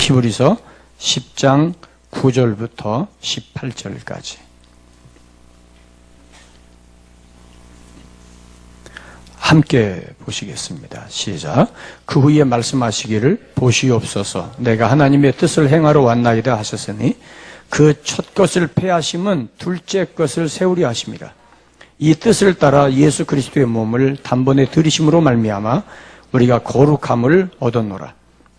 히브리서 10장 9절부터 18절까지. 함께 보시겠습니다. 시작. 그 후에 말씀하시기를 보시옵소서. 내가 하나님의 뜻을 행하러 왔나이다 하셨으니 그 첫 것을 폐하심은 둘째 것을 세우려 하심이라. 이 뜻을 따라 예수 그리스도의 몸을 단번에 들이심으로 말미암아 우리가 거룩함을 얻었노라.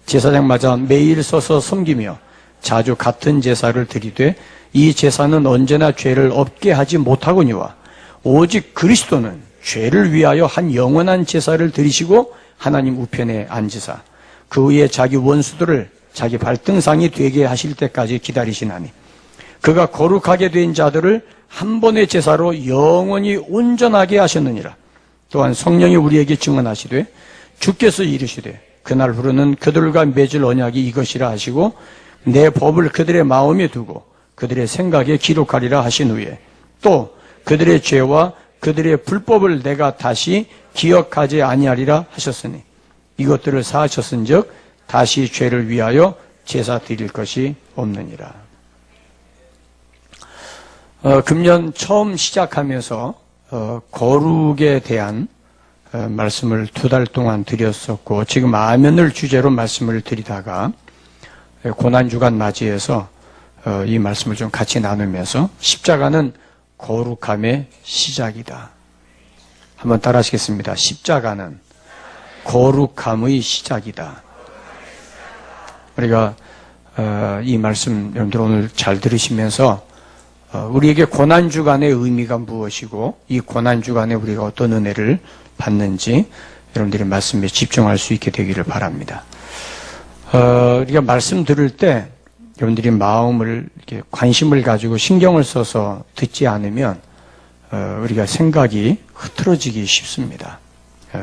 제사장마다 매일 서서 섬기며 자주 같은 제사를 드리되 이 제사는 언제나 죄를 없게 하지 못하거니와 오직 그리스도는 죄를 위하여 한 영원한 제사를 드리시고 하나님 우편에 앉으사 그 후에 자기 원수들을 자기 발등상이 되게 하실 때까지 기다리시나니 그가 거룩하게 된 자들을 한 번의 제사로 영원히 온전하게 하셨느니라. 또한 성령이 우리에게 증언하시되 주께서 이르시되 그날 후로는 그들과 맺을 언약이 이것이라 하시고 내 법을 그들의 마음에 두고 그들의 생각에 기록하리라 하신 후에 또 그들의 죄와 그들의 불법을 내가 다시 기억하지 아니하리라 하셨으니 이것들을 사하셨은즉 다시 죄를 위하여 제사 드릴 것이 없느니라. 금년 처음 시작하면서 거룩에 대한 말씀을 2달 동안 드렸었고 지금 아멘을 주제로 말씀을 드리다가 고난주간 맞이해서 이 말씀을 좀 같이 나누면서 십자가는 거룩함의 시작이다. 한번 따라 하시겠습니다. 십자가는 거룩함의 시작이다. 우리가 이 말씀 여러분들 오늘 잘 들으시면서 우리에게 고난주간의 의미가 무엇이고 이 고난주간에 우리가 어떤 은혜를 받는지 여러분들이 말씀에 집중할 수 있게 되기를 바랍니다. 우리가 말씀 들을 때 여러분들이 마음을 이렇게 관심을 가지고 신경을 써서 듣지 않으면 우리가 생각이 흐트러지기 쉽습니다.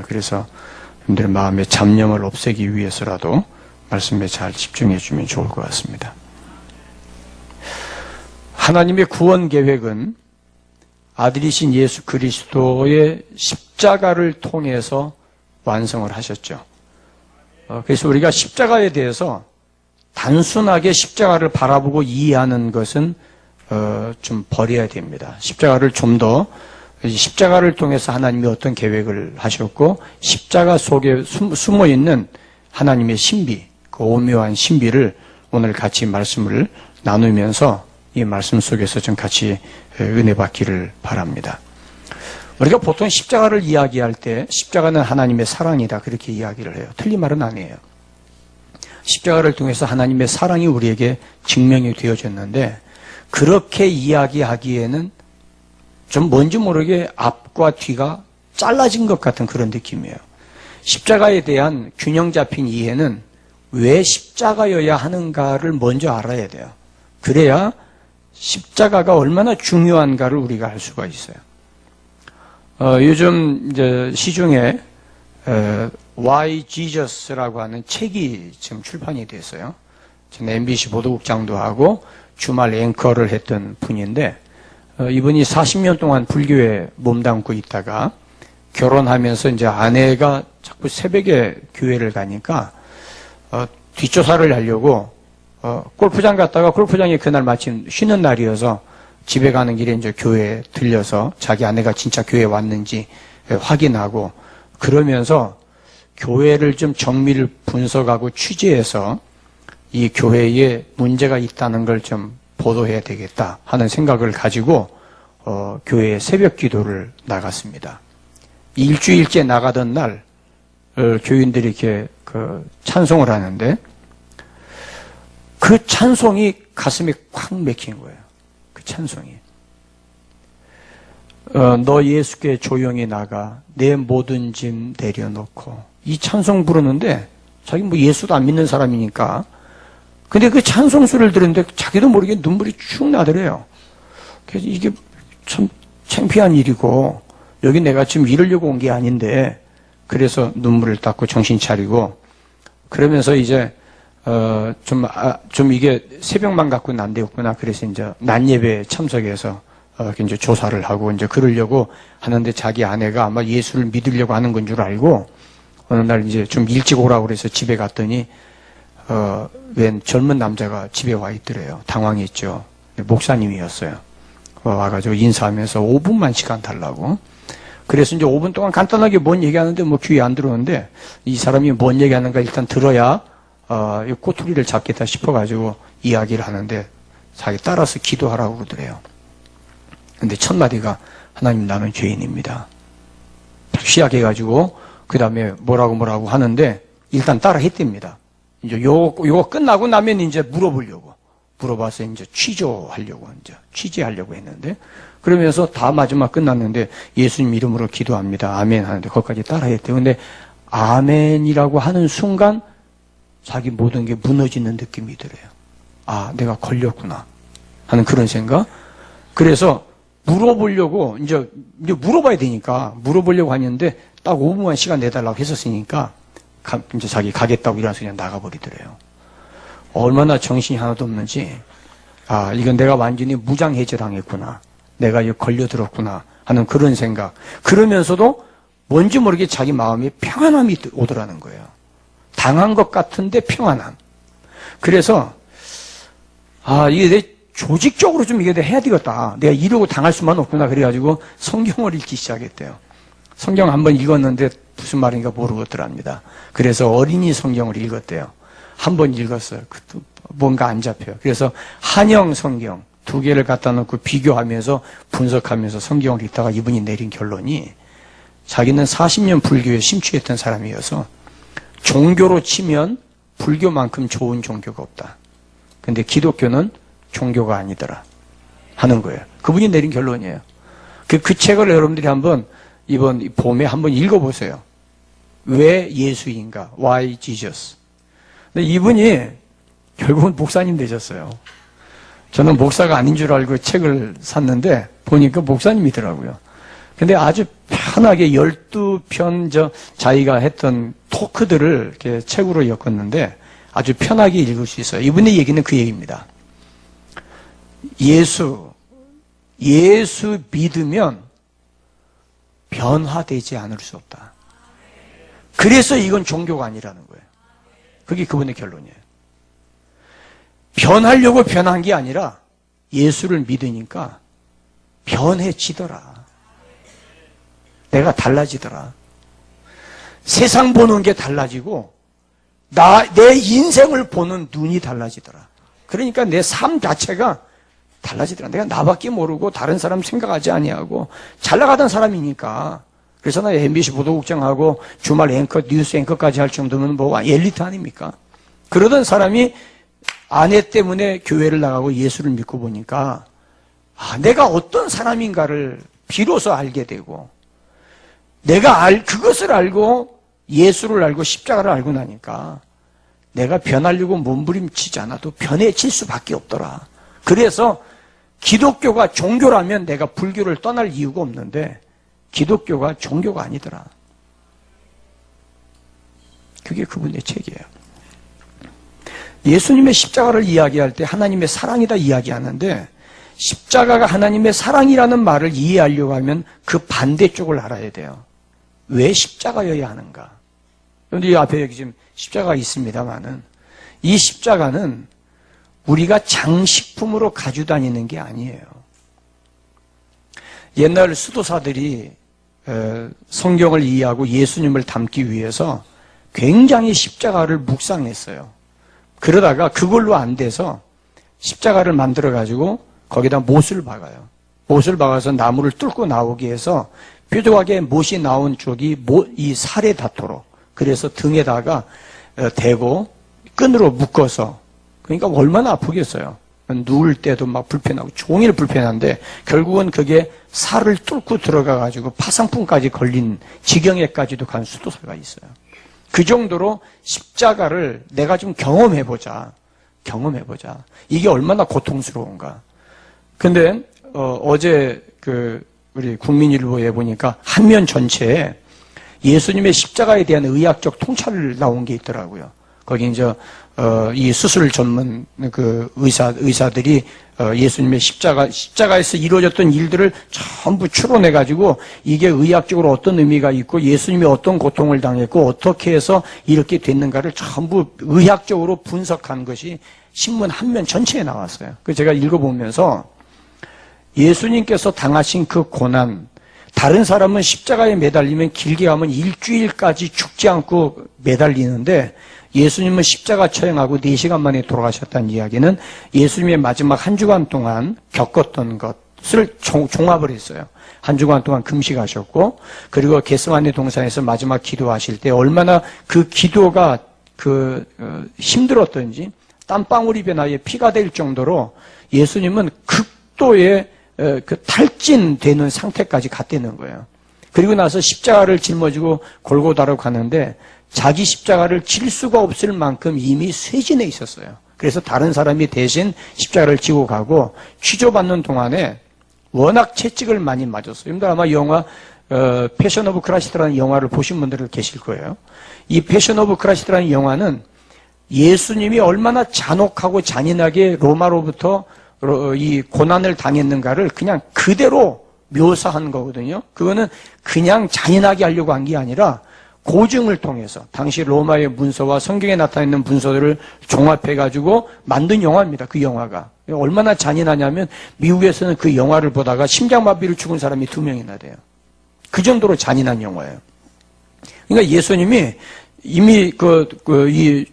그래서 여러분들의 마음의 잡념을 없애기 위해서라도 말씀에 잘 집중해 주면 좋을 것 같습니다. 하나님의 구원 계획은 아들이신 예수 그리스도의 십자가를 통해서 완성을 하셨죠. 그래서 우리가 십자가에 대해서 단순하게 십자가를 바라보고 이해하는 것은 좀 버려야 됩니다. 십자가를 좀 더 십자가를 통해서 하나님이 어떤 계획을 하셨고 십자가 속에 숨어있는 하나님의 신비, 그 오묘한 신비를 오늘 같이 말씀을 나누면서 이 말씀 속에서 좀 같이 은혜 받기를 바랍니다. 우리가 보통 십자가를 이야기할 때 십자가는 하나님의 사랑이다 그렇게 이야기를 해요. 틀린 말은 아니에요. 십자가를 통해서 하나님의 사랑이 우리에게 증명이 되어졌는데 그렇게 이야기하기에는 좀 뭔지 모르게 앞과 뒤가 잘라진 것 같은 그런 느낌이에요. 십자가에 대한 균형 잡힌 이해는 왜 십자가여야 하는가를 먼저 알아야 돼요. 그래야 십자가가 얼마나 중요한가를 우리가 알 수가 있어요. 요즘 이제 시중에 Why Jesus라고 하는 책이 지금 출판이 됐어요. 전 MBC 보도국장도 하고 주말 앵커를 했던 분인데 이분이 40년 동안 불교에 몸담고 있다가 결혼하면서 이제 아내가 자꾸 새벽에 교회를 가니까 뒷조사를 하려고 골프장 갔다가 골프장이 그날 마침 쉬는 날이어서 집에 가는 길에 이제 교회에 들려서 자기 아내가 진짜 교회에 왔는지 확인하고 그러면서 교회를 좀 정밀 분석하고 취재해서 이 교회에 문제가 있다는 걸 좀 보도해야 되겠다 하는 생각을 가지고 교회에 새벽 기도를 나갔습니다. 일주일째 나가던 날 교인들이 이렇게 찬송을 하는데 그 찬송이 가슴에 콱 맥힌 거예요. 그 찬송이. 너 예수께 조용히 나가 내 모든 짐 내려놓고 이 찬송 부르는데 자기 뭐 예수도 안 믿는 사람이니까 근데 그 찬송수를 들었는데 자기도 모르게 눈물이 쭉 나더래요. 그래서 이게 참 창피한 일이고 여기 내가 지금 이러려고 온 게 아닌데 그래서 눈물을 닦고 정신 차리고 그러면서 이제 좀 이게 새벽만 갖고는 안 되었구나. 그래서 이제 낮 예배에 참석해서 이제 조사를 하고 이제 그러려고 하는데 자기 아내가 아마 예수를 믿으려고 하는 건 줄 알고 어느 날 이제 좀 일찍 오라고 그래서 집에 갔더니 웬 젊은 남자가 집에 와 있더래요. 당황했죠. 목사님이었어요. 와가지고 인사하면서 5분만 시간 달라고. 그래서 이제 5분 동안 간단하게 뭔 얘기하는데 뭐 귀에 안 들어오는데 이 사람이 뭔 얘기하는가 일단 들어야 이 꼬투리를 잡겠다 싶어가지고 이야기를 하는데 자기 따라서 기도하라고 그러더래요. 근데 첫 마디가 하나님 나는 죄인입니다. 시작해가지고 그 다음에 뭐라고 하는데 일단 따라 했답니다. 이제 요거 끝나고 나면 이제 물어봐서 이제 취재하려고 했는데 그러면서 다 마지막 끝났는데 예수님 이름으로 기도합니다. 아멘 하는데 거기까지 따라 했대요. 근데 아멘이라고 하는 순간 자기 모든 게 무너지는 느낌이 들어요. 아, 내가 걸렸구나 하는 그런 생각. 그래서 물어보려고 이제 물어봐야 되니까 물어보려고 하는데 딱 5분만 시간 내달라고 했었으니까 이제 자기 가겠다고 일어나서 그냥 나가버리더래요. 얼마나 정신이 하나도 없는지, 아, 이건 내가 완전히 무장해제 당했구나. 내가 이거 걸려들었구나 하는 그런 생각. 그러면서도 뭔지 모르게 자기 마음에 평안함이 오더라는 거예요. 당한 것 같은데 평안함. 그래서, 아, 이게 내 조직적으로 좀 이게 해야 되겠다. 내가 이러고 당할 수만 없구나. 그래가지고 성경을 읽기 시작했대요. 성경 한번 읽었는데 무슨 말인가 모르겠더랍니다. 그래서 어린이 성경을 읽었대요. 한 번 읽었어요. 뭔가 안 잡혀요. 그래서 한영 성경 2개를 갖다 놓고 비교하면서 분석하면서 성경을 읽다가 이분이 내린 결론이 자기는 40년 불교에 심취했던 사람이어서 종교로 치면 불교만큼 좋은 종교가 없다. 근데 기독교는 종교가 아니더라 하는 거예요. 그분이 내린 결론이에요. 그 책을 여러분들이 한번 이번 봄에 한번 읽어보세요. 왜 예수인가? Why Jesus? 근데 이분이 결국은 목사님 되셨어요. 저는 목사가 아닌 줄 알고 책을 샀는데 보니까 목사님이더라고요. 근데 아주 편하게 12편 자기가 했던 토크들을 이렇게 책으로 엮었는데 아주 편하게 읽을 수 있어요. 이분의 얘기는 그 얘기입니다. 예수 믿으면 변화되지 않을 수 없다. 그래서 이건 종교가 아니라는 거예요. 그게 그분의 결론이에요. 변하려고 변한 게 아니라 예수를 믿으니까 변해지더라. 내가 달라지더라. 세상 보는 게 달라지고 내 인생을 보는 눈이 달라지더라. 그러니까 내 삶 자체가 달라지더라. 내가 나밖에 모르고 다른 사람 생각하지 아니하고 잘 나가던 사람이니까. 그래서 나 MBC 보도국장하고 주말 앵커, 뉴스 앵커까지 할 정도면 뭐 엘리트 아닙니까? 그러던 사람이 아내 때문에 교회를 나가고 예수를 믿고 보니까 내가 어떤 사람인가를 비로소 알게 되고 내가 그것을 알고 예수를 알고 십자가를 알고 나니까 내가 변하려고 몸부림치지 않아도 변해질 수밖에 없더라. 그래서 기독교가 종교라면 내가 불교를 떠날 이유가 없는데 기독교가 종교가 아니더라. 그게 그분의 책이에요. 예수님의 십자가를 이야기할 때 하나님의 사랑이다 이야기하는데 십자가가 하나님의 사랑이라는 말을 이해하려고 하면 그 반대쪽을 알아야 돼요. 왜 십자가여야 하는가? 그런데 이 앞에 여기 지금 십자가가 있습니다만은 이 십자가는 우리가 장식품으로 가지고 다니는 게 아니에요. 옛날 수도사들이 성경을 이해하고 예수님을 담기 위해서 굉장히 십자가를 묵상했어요. 그러다가 그걸로 안 돼서 십자가를 만들어 가지고 거기다 못을 박아요. 못을 박아서 나무를 뚫고 나오게 해서 뾰족하게 못이 나온 쪽이 이 살에 닿도록 그래서 등에다가 대고 끈으로 묶어서 그러니까 얼마나 아프겠어요. 누울 때도 막 불편하고 종일 불편한데 결국은 그게 살을 뚫고 들어가 가지고 파상풍까지 걸린 지경에까지도 간 수도사가 있어요. 그 정도로 십자가를 내가 좀 경험해보자. 이게 얼마나 고통스러운가. 근데 어제 우리 국민일보에 보니까 한면 전체에 예수님의 십자가에 대한 의학적 통찰을 나온 게 있더라고요. 거기 이제 이 수술 전문 그 의사들이 예수님의 십자가에서 이루어졌던 일들을 전부 추론해 가지고 이게 의학적으로 어떤 의미가 있고 예수님이 어떤 고통을 당했고 어떻게 해서 이렇게 됐는가를 전부 의학적으로 분석한 것이 신문 한 면 전체에 나왔어요. 그 제가 읽어보면서 예수님께서 당하신 그 고난, 다른 사람은 십자가에 매달리면 길게 가면 일주일까지 죽지 않고 매달리는데 예수님은 십자가 처형하고 4시간 만에 돌아가셨다는 이야기는 예수님의 마지막 한 주간 동안 겪었던 것을 종합을 했어요. 한 주간 동안 금식하셨고, 그리고 겟세마네 동산에서 마지막 기도하실 때 얼마나 그 기도가 힘들었던지 땀방울이 변하여 피가 될 정도로 예수님은 극도의 탈진되는 상태까지 갔다는 거예요. 그리고 나서 십자가를 짊어지고 골고다로 가는데 자기 십자가를 질 수가 없을 만큼 이미 쇠진해 있었어요. 그래서 다른 사람이 대신 십자가를 지고 가고 취조받는 동안에 워낙 채찍을 많이 맞았어요. 여러분들 아마 영화 패션 오브 크라이스트라는 영화를 보신 분들 계실 거예요. 이 패션 오브 크라이스트라는 영화는 예수님이 얼마나 잔혹하고 잔인하게 로마로부터 이 고난을 당했는가를 그냥 그대로 묘사한 거거든요. 그거는 그냥 잔인하게 하려고 한 게 아니라 고증을 통해서 당시 로마의 문서와 성경에 나타나 있는 문서들을 종합해가지고 만든 영화입니다. 그 영화가. 얼마나 잔인하냐면 미국에서는 그 영화를 보다가 심장마비로 죽은 사람이 2명이나 돼요. 그 정도로 잔인한 영화예요. 그러니까 예수님이 이미 이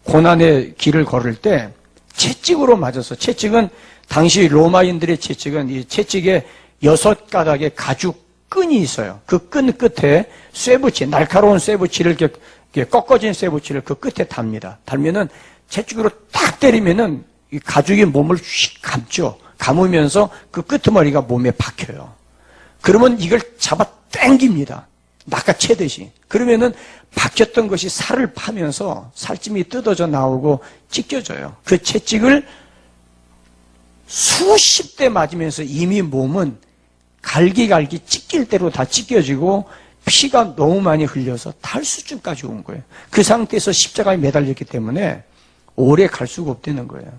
고난의 길을 걸을 때 채찍으로 맞았어. 채찍은 당시 로마인들의 채찍은 이 채찍에 6가닥의 가죽 끈이 있어요. 그 끈 끝에 쇠붙이, 날카로운 쇠붙이를 이렇게 꺾어진 쇠붙이를 그 끝에 답니다. 달면은 채찍으로 딱 때리면은 이 가죽이 몸을 휙 감죠. 감으면서 그 끄트머리가 몸에 박혀요. 그러면 이걸 잡아 당깁니다. 낚아채듯이. 그러면은 박혔던 것이 살을 파면서 살찜이 뜯어져 나오고 찢겨져요. 그 채찍을 수십 대 맞으면서 이미 몸은 갈기갈기 찢길 대로 다 찢겨지고 피가 너무 많이 흘려서 탈수증까지 온 거예요. 그 상태에서 십자가에 매달렸기 때문에 오래 갈 수가 없다는 거예요.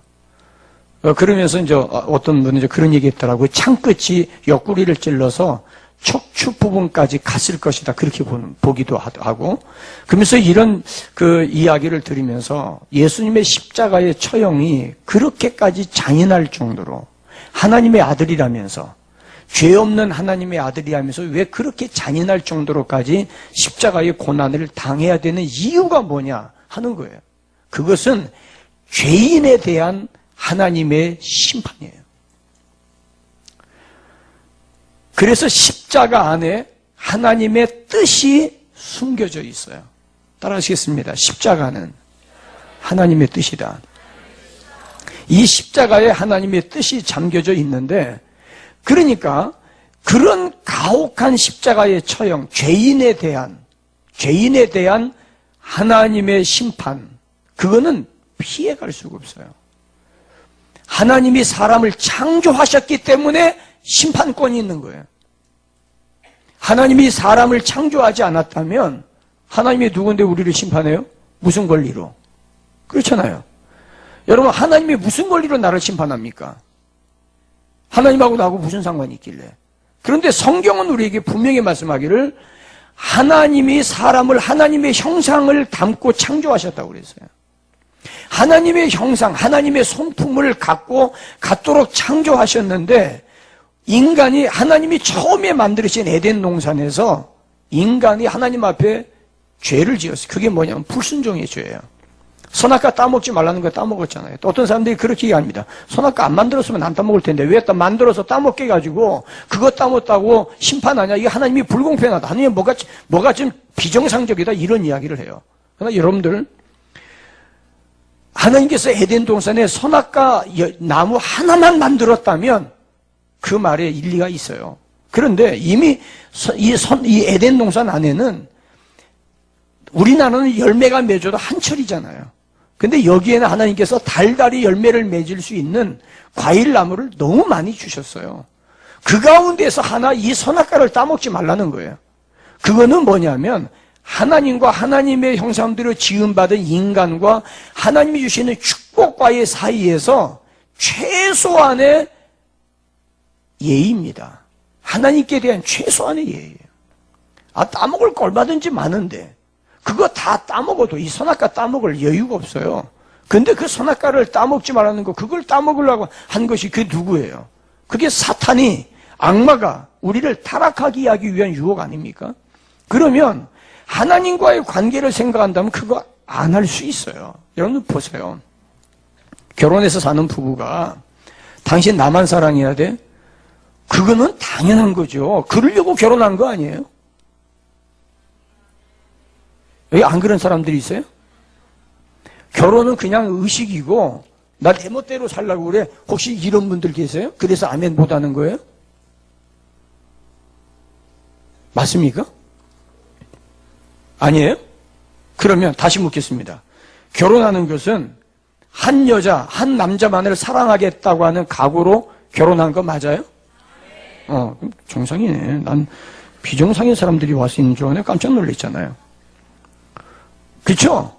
그러면서 이제 어떤 분은 이제 그런 얘기 했더라고요. 창끝이 옆구리를 찔러서 척추 부분까지 갔을 것이다. 그렇게 보기도 하고. 그러면서 이런 그 이야기를 들으면서 예수님의 십자가의 처형이 그렇게까지 잔인할 정도로 하나님의 아들이라면서 죄 없는 하나님의 아들이라면서 왜 그렇게 잔인할 정도로까지 십자가의 고난을 당해야 되는 이유가 뭐냐 하는 거예요. 그것은 죄인에 대한 하나님의 심판이에요. 그래서 십자가 안에 하나님의 뜻이 숨겨져 있어요. 따라하시겠습니다. 십자가는 하나님의 뜻이다. 이 십자가에 하나님의 뜻이 잠겨져 있는데, 그러니까 그런 가혹한 십자가의 처형, 죄인에 대한 하나님의 심판, 그거는 피해갈 수가 없어요. 하나님이 사람을 창조하셨기 때문에 심판권이 있는 거예요. 하나님이 사람을 창조하지 않았다면 하나님이 누군데 우리를 심판해요? 무슨 권리로? 그렇잖아요. 여러분, 하나님이 무슨 권리로 나를 심판합니까? 하나님하고 나하고 무슨 상관이 있길래? 그런데 성경은 우리에게 분명히 말씀하기를 하나님이 사람을 하나님의 형상을 담고 창조하셨다고 그랬어요. 하나님의 형상, 하나님의 손품을 갖도록 창조하셨는데, 인간이 하나님이 처음에 만드신 에덴 동산에서 인간이 하나님 앞에 죄를 지었어요. 그게 뭐냐면 불순종의 죄예요. 선악과 따먹지 말라는 거 따먹었잖아요. 또 어떤 사람들이 그렇게 얘기합니다. 선악과 안 만들었으면 안 따먹을 텐데 왜 만들어서 따먹게 해가지고 그거 따먹었다고 심판하냐? 이게 하나님이 불공평하다. 하나님 뭐가 좀 비정상적이다. 이런 이야기를 해요. 그러나 여러분들, 하나님께서 에덴 동산에 선악과 나무 하나만 만들었다면 그 말에 일리가 있어요. 그런데 이미 이 에덴 동산 안에는 우리나라는 열매가 맺어도 한철이잖아요. 근데 여기에는 하나님께서 달달이 열매를 맺을 수 있는 과일나무를 너무 많이 주셨어요. 그 가운데서 하나 이 선악과를 따먹지 말라는 거예요. 그거는 뭐냐면 하나님과 하나님의 형상대로 지음받은 인간과 하나님이 주시는 축복과의 사이에서 최소한의 예의입니다. 하나님께 대한 최소한의 예의예요. 따먹을 거 얼마든지 많은데 그거 다 따먹어도 이 선악과 따먹을 여유가 없어요. 근데 그 선악과를 따먹지 말라는 거, 그걸 따먹으려고 한 것이 그게 누구예요? 그게 사탄이, 악마가 우리를 타락하게 하기 위한 유혹 아닙니까? 그러면 하나님과의 관계를 생각한다면 그거 안 할 수 있어요. 여러분 보세요. 결혼해서 사는 부부가 당신 나만 사랑해야 돼? 그거는 당연한 거죠. 그러려고 결혼한 거 아니에요? 여기 안 그런 사람들이 있어요? 결혼은 그냥 의식이고 나 내 멋대로 살려고 그래. 혹시 이런 분들 계세요? 그래서 아멘 못하는 거예요? 맞습니까? 아니에요? 그러면 다시 묻겠습니다. 결혼하는 것은 한 여자, 한 남자만을 사랑하겠다고 하는 각오로 결혼한 거 맞아요? 정상이네. 난 비정상인 사람들이 와서 있는 줄 알았네. 깜짝 놀랐잖아요. 그렇죠?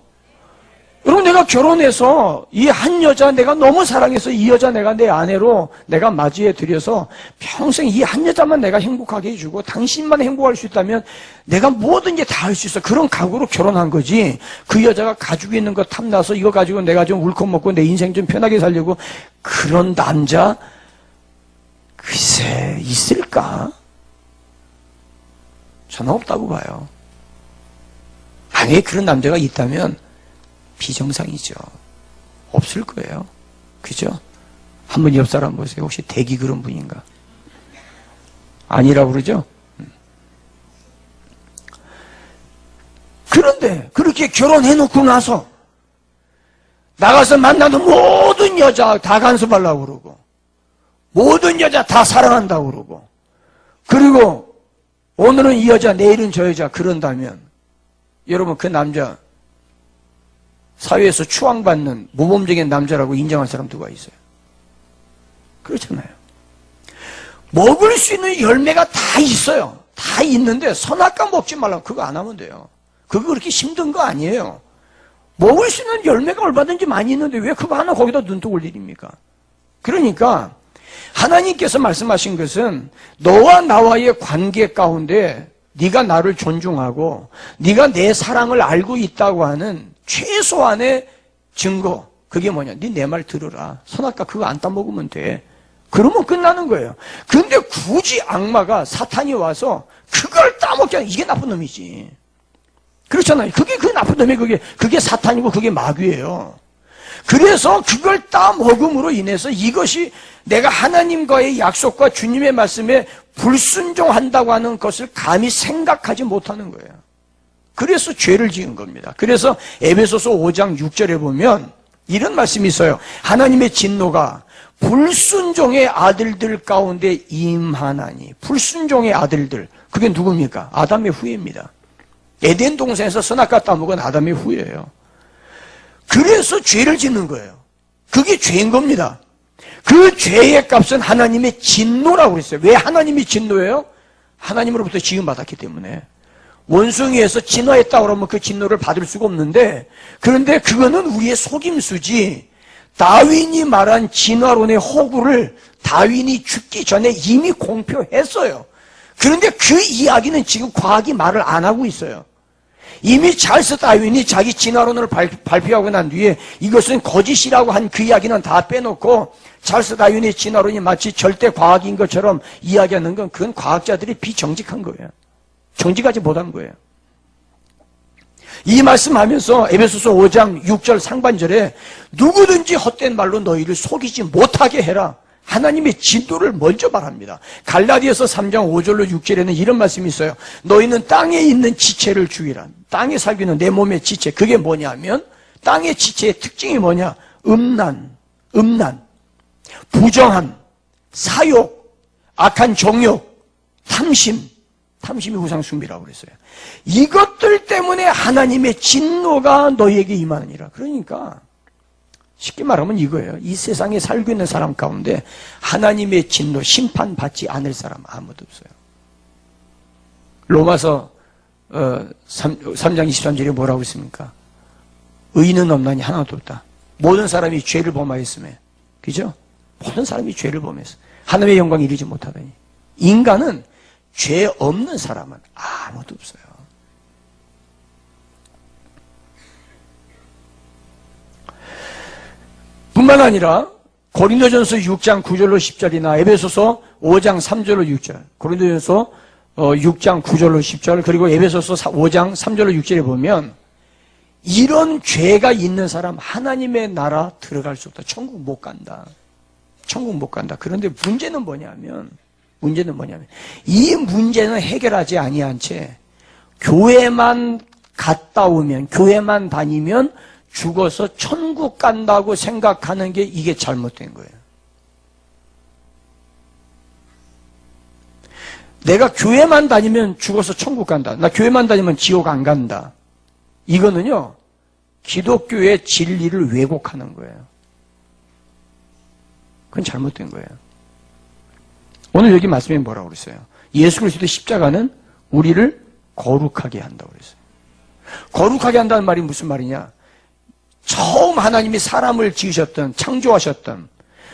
여러분, 내가 결혼해서 이 한 여자 내가 너무 사랑해서 이 여자 내가 내 아내로 내가 맞이해 드려서 평생 이 한 여자만 내가 행복하게 해주고 당신만 행복할 수 있다면 내가 뭐든지 다 할 수 있어. 그런 각오로 결혼한 거지. 그 여자가 가지고 있는 거 탐나서 이거 가지고 내가 좀 울컥 먹고 내 인생 좀 편하게 살려고 그런 남자 글쎄 있을까? 저는 없다고 봐요. 만약에 그런 남자가 있다면 비정상이죠. 없을 거예요. 그죠? 한번 옆 사람 보세요. 혹시 대기 그런 분인가? 아니라고 그러죠? 그런데 그렇게 결혼해놓고 나서 나가서 만나는 모든 여자 다 간섭하려고 그러고 모든 여자 다 사랑한다고 그러고 그리고 오늘은 이 여자 내일은 저 여자 그런다면 여러분 그 남자 사회에서 추앙받는 모범적인 남자라고 인정할 사람 누가 있어요? 그렇잖아요. 먹을 수 있는 열매가 다 있어요. 다 있는데 선악과 먹지 말라고 그거 안 하면 돼요. 그거 그렇게 힘든 거 아니에요. 먹을 수 있는 열매가 얼마든지 많이 있는데 왜 그거 하나 거기다 눈독 올 일입니까? 그러니까 하나님께서 말씀하신 것은 너와 나와의 관계 가운데 네가 나를 존중하고 네가 내 사랑을 알고 있다고 하는 최소한의 증거 그게 뭐냐? 네 내 말 들으라. 선악과 그거 안 따먹으면 돼. 그러면 끝나는 거예요. 근데 굳이 악마가 사탄이 와서 그걸 따먹게 하는 이게 나쁜 놈이지. 그렇잖아요. 그게 그 나쁜 놈이 그게 사탄이고 그게 마귀예요. 그래서 그걸 따먹음으로 인해서 이것이 내가 하나님과의 약속과 주님의 말씀에 불순종한다고 하는 것을 감히 생각하지 못하는 거예요. 그래서 죄를 지은 겁니다. 그래서 에베소서 5장 6절에 보면 이런 말씀이 있어요. 하나님의 진노가 불순종의 아들들 가운데 임하나니. 불순종의 아들들, 그게 누굽니까? 아담의 후예입니다. 에덴 동산에서 선악과 따먹은 아담의 후예예요. 그래서 죄를 짓는 거예요. 그게 죄인 겁니다. 그 죄의 값은 하나님의 진노라고 그랬어요. 왜 하나님이 진노예요? 하나님으로부터 지음받았기 때문에. 원숭이에서 진화했다고 그러면 그 진노를 받을 수가 없는데, 그런데 그거는 우리의 속임수지, 다윈이 말한 진화론의 허구를 다윈이 죽기 전에 이미 공표했어요. 그런데 그 이야기는 지금 과학이 말을 안 하고 있어요. 이미 찰스 다윈이 자기 진화론을 발표하고 난 뒤에 이것은 거짓이라고 한 그 이야기는 다 빼놓고 찰스 다윈의 진화론이 마치 절대 과학인 것처럼 이야기하는 건 그건 과학자들이 비정직한 거예요. 정직하지 못한 거예요. 이 말씀하면서 에베소서 5장 6절 상반절에 누구든지 헛된 말로 너희를 속이지 못하게 해라. 하나님의 진노를 먼저 말합니다. 갈라디아서 3장 5절로 6절에는 이런 말씀이 있어요. 너희는 땅에 있는 지체를 죽이라. 땅에 살고 있는 내 몸의 지체. 그게 뭐냐면 땅의 지체의 특징이 뭐냐? 음란, 부정함, 사욕, 악한 정욕, 탐심이 우상숭배라고 그랬어요. 이것들 때문에 하나님의 진노가 너희에게 임하느니라. 그러니까 쉽게 말하면 이거예요. 이 세상에 살고 있는 사람 가운데 하나님의 진노, 심판받지 않을 사람 아무도 없어요. 로마서 3장 23절에 뭐라고 했습니까? 의인은 없나니 하나도 없다. 모든 사람이 죄를 범하였으며, 그죠? 모든 사람이 죄를 범했어. 하나님의 영광에 이르지 못하다니. 인간은 죄 없는 사람은 아무도 없어요. 뿐만 아니라 고린도전서 6장 9절로 10절이나 에베소서 5장 3절로 6절, 고린도전서 6장 9절로 10절, 그리고 에베소서 5장 3절로 6절에 보면 이런 죄가 있는 사람 하나님의 나라 들어갈 수 없다. 천국 못 간다. 천국 못 간다. 그런데 문제는 뭐냐면 이 문제는 해결하지 아니한 채 교회만 갔다 오면, 교회만 다니면 죽어서 천국 간다고 생각하는 게 이게 잘못된 거예요. 내가 교회만 다니면 죽어서 천국 간다. 나 교회만 다니면 지옥 안 간다. 이거는요, 기독교의 진리를 왜곡하는 거예요. 그건 잘못된 거예요. 오늘 여기 말씀에 뭐라고 그랬어요? 예수 그리스도의 십자가는 우리를 거룩하게 한다고 그랬어요. 거룩하게 한다는 말이 무슨 말이냐? 처음 하나님이 사람을 지으셨던, 창조하셨던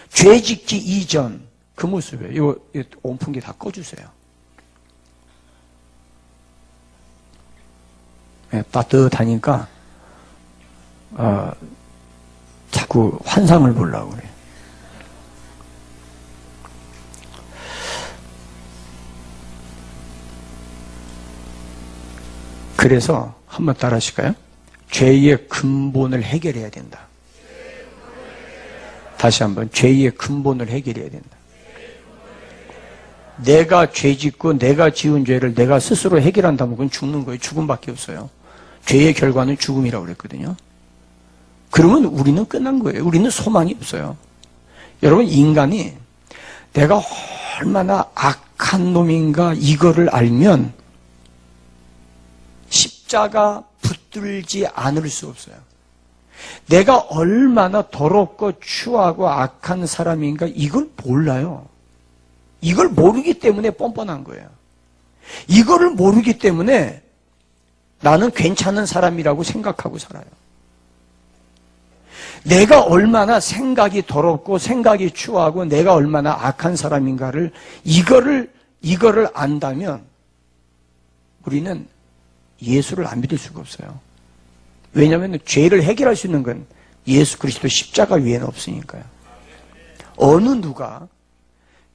죄 짓기 이전 그 모습이에요. 이거 온풍기 다 꺼주세요. 네, 따뜻하니까 자꾸 환상을 보려고 그래요. 그래서 한번 따라 하실까요? 죄의 근본을 해결해야 된다. 다시 한번, 죄의 근본을 해결해야 된다. 내가 죄 짓고 내가 지은 죄를 내가 스스로 해결한다면 그건 죽는 거예요. 죽음밖에 없어요. 죄의 결과는 죽음이라고 그랬거든요. 그러면 우리는 끝난 거예요. 우리는 소망이 없어요. 여러분, 인간이 내가 얼마나 악한 놈인가 이거를 알면 십자가 붙들지 않을 수 없어요. 내가 얼마나 더럽고 추하고 악한 사람인가 이걸 몰라요. 이걸 모르기 때문에 뻔뻔한 거예요. 이거를 모르기 때문에 나는 괜찮은 사람이라고 생각하고 살아요. 내가 얼마나 생각이 더럽고 생각이 추하고 내가 얼마나 악한 사람인가를 이거를 안다면 우리는 예수를 안 믿을 수가 없어요. 왜냐하면 죄를 해결할 수 있는 건 예수 그리스도 십자가 위에는 없으니까요. 어느 누가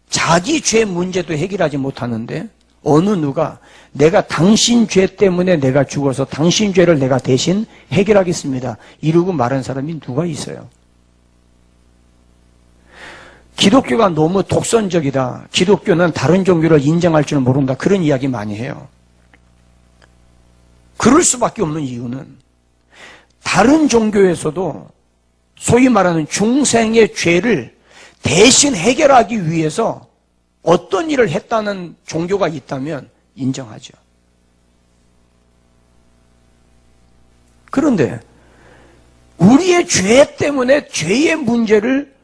자기 죄 문제도 해결하지 못하는데 어느 누가 내가 당신 죄 때문에 내가 죽어서 당신 죄를 내가 대신 해결하겠습니다 이러고 말한 사람이 누가 있어요? 기독교가 너무 독선적이다. 기독교는 다른 종교를 인정할 줄 모른다. 그런 이야기 많이 해요. 그럴 수밖에 없는 이유는 다른 종교에서도 소위 말하는 중생의 죄를 대신 해결하기 위해서 어떤 일을 했다는 종교가 있다면 인정하죠. 그런데 우리의 죄 때문에 죄의 문제를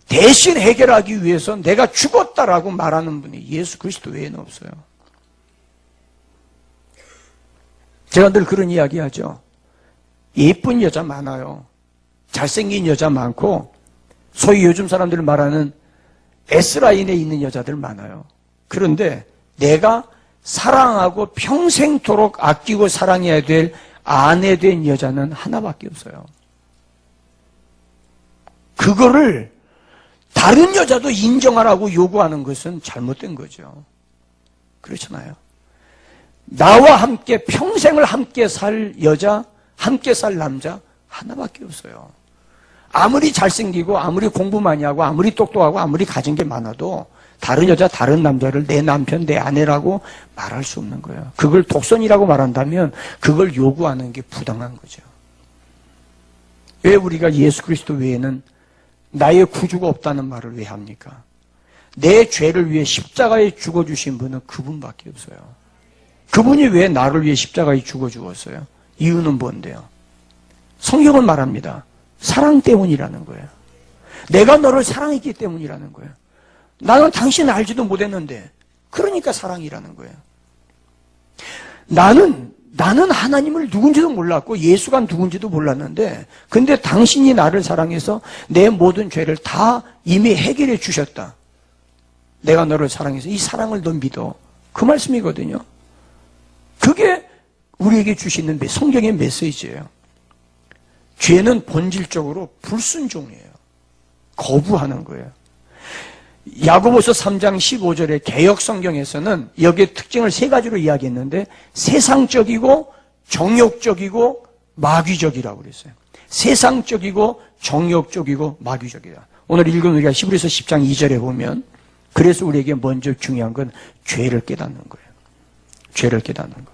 대신 해결하기 위해서 내가 죽었다라고 말하는 분이 예수 그리스도 외에는 없어요. 제가 늘 그런 이야기 하죠. 예쁜 여자 많아요. 잘생긴 여자 많고 소위 요즘 사람들이 말하는 S라인에 있는 여자들 많아요. 그런데 내가 사랑하고 평생토록 아끼고 사랑해야 될 아내 된 여자는 하나밖에 없어요. 그거를 다른 여자도 인정하라고 요구하는 것은 잘못된 거죠. 그렇잖아요. 나와 함께 평생을 함께 살 여자, 함께 살 남자 하나밖에 없어요. 아무리 잘생기고 아무리 공부 많이 하고 아무리 똑똑하고 아무리 가진 게 많아도 다른 여자, 다른 남자를 내 남편, 내 아내라고 말할 수 없는 거예요. 그걸 독선이라고 말한다면 그걸 요구하는 게 부당한 거죠. 왜 우리가 예수 그리스도 외에는 나의 구주가 없다는 말을 왜 합니까? 내 죄를 위해 십자가에 죽어주신 분은 그분밖에 없어요. 그분이 왜 나를 위해 십자가에 죽어 죽었어요? 이유는 뭔데요? 성경은 말합니다. 사랑 때문이라는 거예요. 내가 너를 사랑했기 때문이라는 거예요. 나는 당신을 알지도 못했는데 그러니까 사랑이라는 거예요. 나는 하나님을 누군지도 몰랐고 예수가 누군지도 몰랐는데, 근데 당신이 나를 사랑해서 내 모든 죄를 다 이미 해결해 주셨다. 내가 너를 사랑해서 이 사랑을 너 믿어. 그 말씀이거든요. 그게 우리에게 주시는 성경의 메시지예요. 죄는 본질적으로 불순종이에요. 거부하는 거예요. 야고보서 3장 15절에 개역 성경에서는 여기에 특징을 세 가지로 이야기했는데, 세상적이고 정욕적이고 마귀적이라고 그랬어요. 세상적이고 정욕적이고 마귀적이다. 오늘 읽은 우리가 히브리서 10장 2절에 보면, 그래서 우리에게 먼저 중요한 건 죄를 깨닫는 거예요. 죄를 깨닫는 거.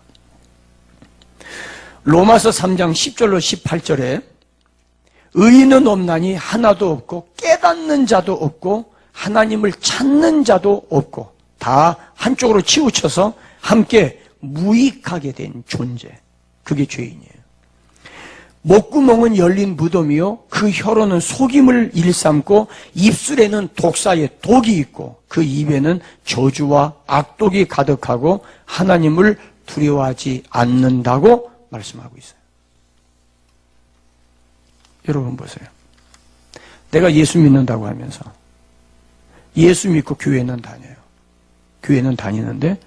로마서 3장 10절로 18절에 의인은 없나니 하나도 없고 깨닫는 자도 없고 하나님을 찾는 자도 없고 다 한쪽으로 치우쳐서 함께 무익하게 된 존재, 그게 죄인이에요. 목구멍은 열린 무덤이요 그 혀로는 속임을 일삼고 입술에는 독사의 독이 있고 그 입에는 저주와 악독이 가득하고 하나님을 두려워하지 않는다고 말씀하고 있어요. 여러분 보세요. 내가 예수 믿는다고 하면서 예수 믿고 교회는 다녀요. 교회는 다니는데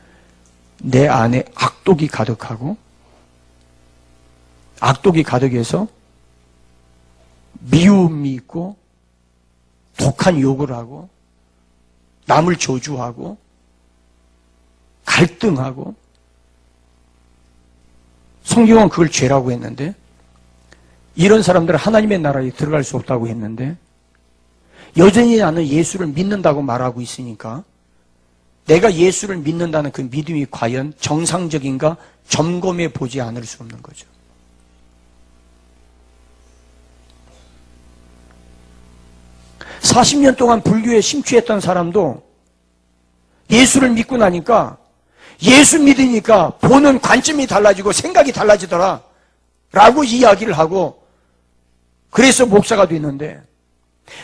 내 안에 악독이 가득하고 악독이 가득해서 미움이 있고 독한 욕을 하고 남을 저주하고 갈등하고, 성경은 그걸 죄라고 했는데, 이런 사람들은 하나님의 나라에 들어갈 수 없다고 했는데, 여전히 나는 예수를 믿는다고 말하고 있으니까 내가 예수를 믿는다는 그 믿음이 과연 정상적인가 점검해 보지 않을 수 없는 거죠. (40년) 동안 불교에 심취했던 사람도 예수를 믿고 나니까 예수 믿으니까 보는 관점이 달라지고 생각이 달라지더라 라고 이야기를 하고, 그래서 목사가 됐는데,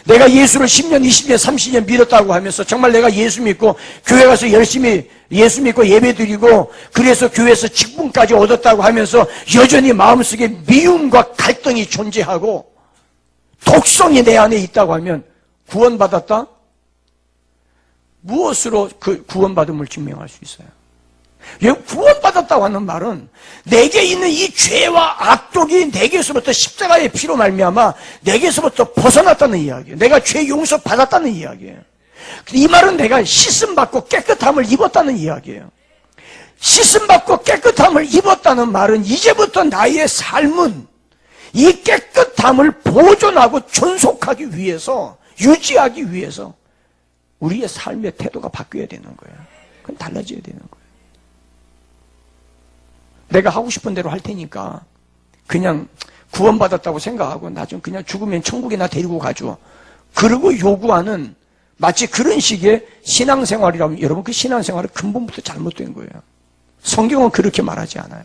내가 예수를 10년, 20년, 30년 믿었다고 하면서 정말 내가 예수 믿고 교회 가서 열심히 예수 믿고 예배 드리고 그래서 교회에서 직분까지 얻었다고 하면서 여전히 마음속에 미움과 갈등이 존재하고 독성이 내 안에 있다고 하면 구원받았다? 무엇으로 그 구원받음을 증명할 수 있어요? 구원받았다고 하는 말은 내게 있는 이 죄와 악독이 내게서부터 십자가의 피로 말미암아 내게서부터 벗어났다는 이야기예요. 내가 죄 용서 받았다는 이야기예요. 이 말은 내가 씻음받고 깨끗함을 입었다는 이야기예요. 씻음받고 깨끗함을 입었다는 말은 이제부터 나의 삶은 이 깨끗함을 보존하고 존속하기 위해서, 유지하기 위해서 우리의 삶의 태도가 바뀌어야 되는 거예요. 그건 달라져야 되는 거예요. 내가 하고 싶은 대로 할 테니까 그냥 구원받았다고 생각하고 나 좀 그냥 죽으면 천국이나 데리고 가줘, 그러고 요구하는 마치 그런 식의 신앙생활이라면 여러분, 그 신앙생활은 근본부터 잘못된 거예요. 성경은 그렇게 말하지 않아요.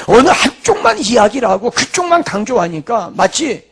어느 한쪽만 이야기를 하고 그쪽만 강조하니까 마치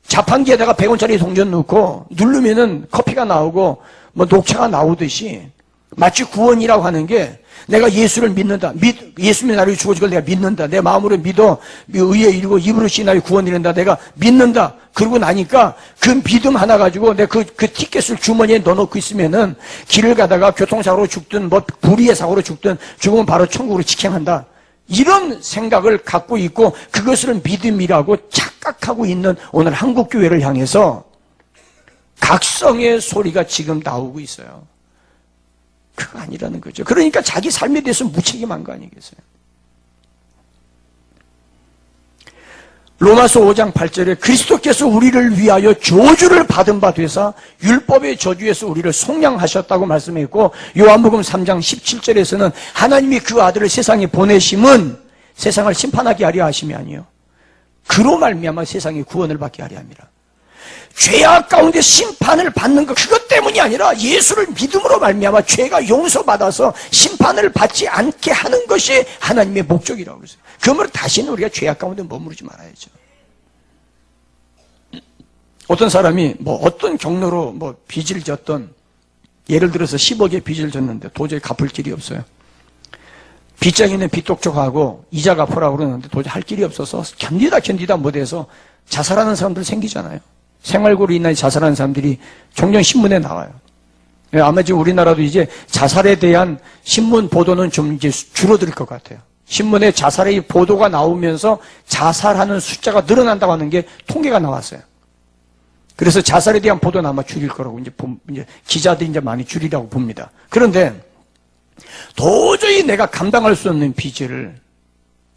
자판기에다가 100원짜리 동전 넣고 누르면은 커피가 나오고 뭐 녹차가 나오듯이, 마치 구원이라고 하는 게 내가 예수를 믿는다, 예수님이 나를 죽어진 걸 내가 믿는다, 내 마음으로 믿어 의에 이르고 입으로 시인하여 구원을 이룬다, 내가 믿는다, 그러고 나니까 그 믿음 하나 가지고 내가 그 티켓을 주머니에 넣어놓고 있으면은 길을 가다가 교통사고로 죽든 뭐 불의의 사고로 죽든 죽으면 바로 천국으로 직행한다, 이런 생각을 갖고 있고 그것을 믿음이라고 착각하고 있는 오늘 한국교회를 향해서 각성의 소리가 지금 나오고 있어요. 그거 아니라는 거죠. 그러니까 자기 삶에 대해서 무책임한 거 아니겠어요? 로마서 5장 8절에 그리스도께서 우리를 위하여 저주를 받은 바 되사 율법의 저주에서 우리를 속량하셨다고 말씀했고, 요한복음 3장 17절에서는 하나님이 그 아들을 세상에 보내심은 세상을 심판하게 하려 하심이 아니요 그로 말미암아 세상에 구원을 받게 하려 함이라. 죄악 가운데 심판을 받는 것, 그것 때문이 아니라 예수를 믿음으로 말미암아 죄가 용서받아서 심판을 받지 않게 하는 것이 하나님의 목적이라고 그랬어요. 그러므로 다시는 우리가 죄악 가운데 머무르지 말아야죠. 어떤 사람이 뭐 어떤 경로로 뭐 빚을 졌던, 예를 들어서 10억의 빚을 졌는데 도저히 갚을 길이 없어요. 빚쟁이는 빚독촉하고 이자 갚으라고 그러는데 도저히 할 길이 없어서 견디다 못해서 자살하는 사람들 생기잖아요. 생활고로 인해 자살하는 사람들이 종종 신문에 나와요. 아마 지금 우리나라도 이제 자살에 대한 신문 보도는 좀 이제 줄어들 것 같아요. 신문에 자살의 보도가 나오면서 자살하는 숫자가 늘어난다고 하는 게 통계가 나왔어요. 그래서 자살에 대한 보도는 아마 줄일 거라고 이제 기자들이 이제 많이 줄이라고 봅니다. 그런데 도저히 내가 감당할 수 없는 빚을,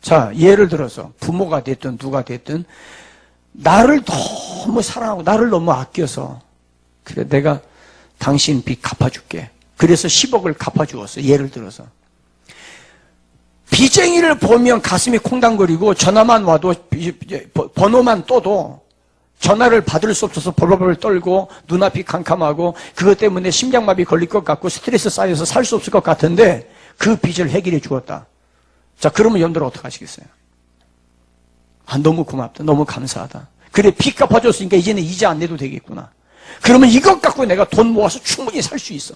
자, 예를 들어서 부모가 됐든 누가 됐든 나를 너무 사랑하고 나를 너무 아껴서 그래 내가 당신 빚 갚아줄게. 그래서 10억을 갚아주었어. 예를 들어서. 빚쟁이를 보면 가슴이 콩당거리고 전화만 와도 번호만 떠도 전화를 받을 수 없어서 벌벌벌 떨고 눈앞이 캄캄하고 그것 때문에 심장마비 걸릴 것 같고 스트레스 쌓여서 살 수 없을 것 같은데 그 빚을 해결해 주었다. 자, 그러면 여러분들 어떻게 하시겠어요? 아, 너무 고맙다. 너무 감사하다. 그래, 빚 갚아줬으니까 이제는 이제 안 내도 되겠구나. 그러면 이것 갖고 내가 돈 모아서 충분히 살 수 있어.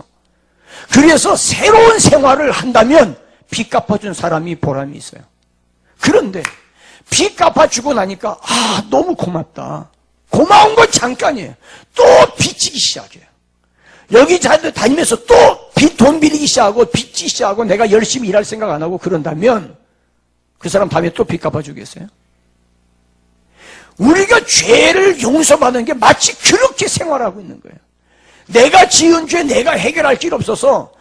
그래서 새로운 생활을 한다면 빚 갚아준 사람이 보람이 있어요. 그런데 빚 갚아주고 나니까 아, 너무 고맙다. 고마운 건 잠깐이에요. 또 빚지기 시작해요. 여기 다니면서 또 돈 빌리기 시작하고 빚지기 시작하고 내가 열심히 일할 생각 안 하고 그런다면 그 사람 다음에 또 빚 갚아주겠어요? 우리가 죄를 용서받는 게 마치 그렇게 생활하고 있는 거예요. 내가 지은 죄 내가 해결할 길 없어서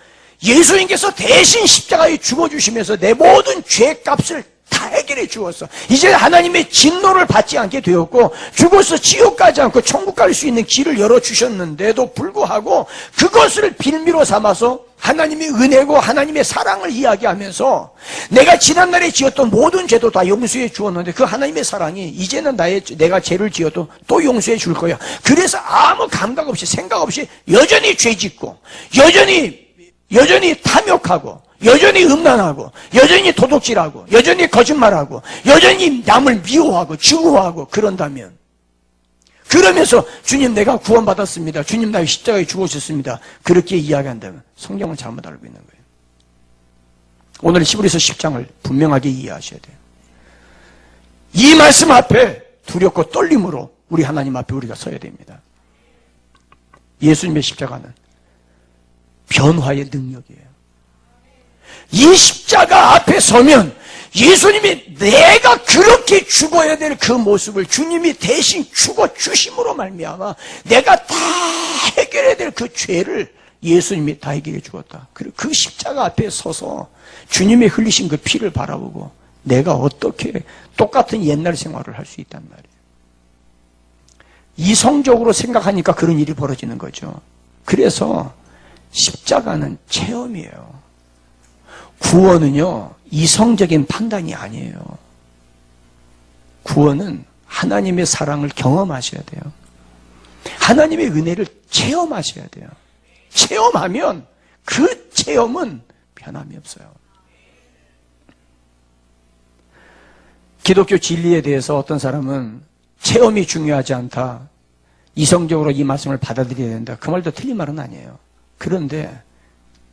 예수님께서 대신 십자가에 죽어주시면서 내 모든 죄값을 다 해결해 주었어. 이제 하나님의 진노를 받지 않게 되었고 죽어서 지옥 가지 않고 천국 갈 수 있는 길을 열어주셨는데도 불구하고 그것을 빌미로 삼아서 하나님의 은혜고 하나님의 사랑을 이야기하면서 내가 지난날에 지었던 모든 죄도 다 용서해 주었는데 그 하나님의 사랑이 이제는 내가 죄를 지어도 또 용서해 줄 거야. 그래서 아무 감각 없이 생각 없이 여전히 죄 짓고 여전히 탐욕하고 여전히 음란하고 여전히 도둑질하고 여전히 거짓말하고 여전히 남을 미워하고 증오하고 그런다면 그러면서 주님 내가 구원받았습니다. 주님 나의 십자가에 죽으셨습니다. 그렇게 이야기한다면 성경을 잘못 알고 있는 거예요. 오늘 히브리서 10장을 분명하게 이해하셔야 돼요. 이 말씀 앞에 두렵고 떨림으로 우리 하나님 앞에 우리가 서야 됩니다. 예수님의 십자가는 변화의 능력이에요. 이 십자가 앞에 서면 예수님이 내가 그렇게 죽어야 될 그 모습을 주님이 대신 죽어 주심으로 말미암아 내가 다 해결해야 될 그 죄를 예수님이 다 해결해 주었다. 그리고 그 십자가 앞에 서서 주님이 흘리신 그 피를 바라보고 내가 어떻게 똑같은 옛날 생활을 할 수 있단 말이에요. 이성적으로 생각하니까 그런 일이 벌어지는 거죠. 그래서 십자가는 체험이에요. 구원은요, 이성적인 판단이 아니에요. 구원은 하나님의 사랑을 경험하셔야 돼요. 하나님의 은혜를 체험하셔야 돼요. 체험하면 그 체험은 변함이 없어요. 기독교 진리에 대해서 어떤 사람은 체험이 중요하지 않다. 이성적으로 이 말씀을 받아들여야 된다. 그 말도 틀린 말은 아니에요. 그런데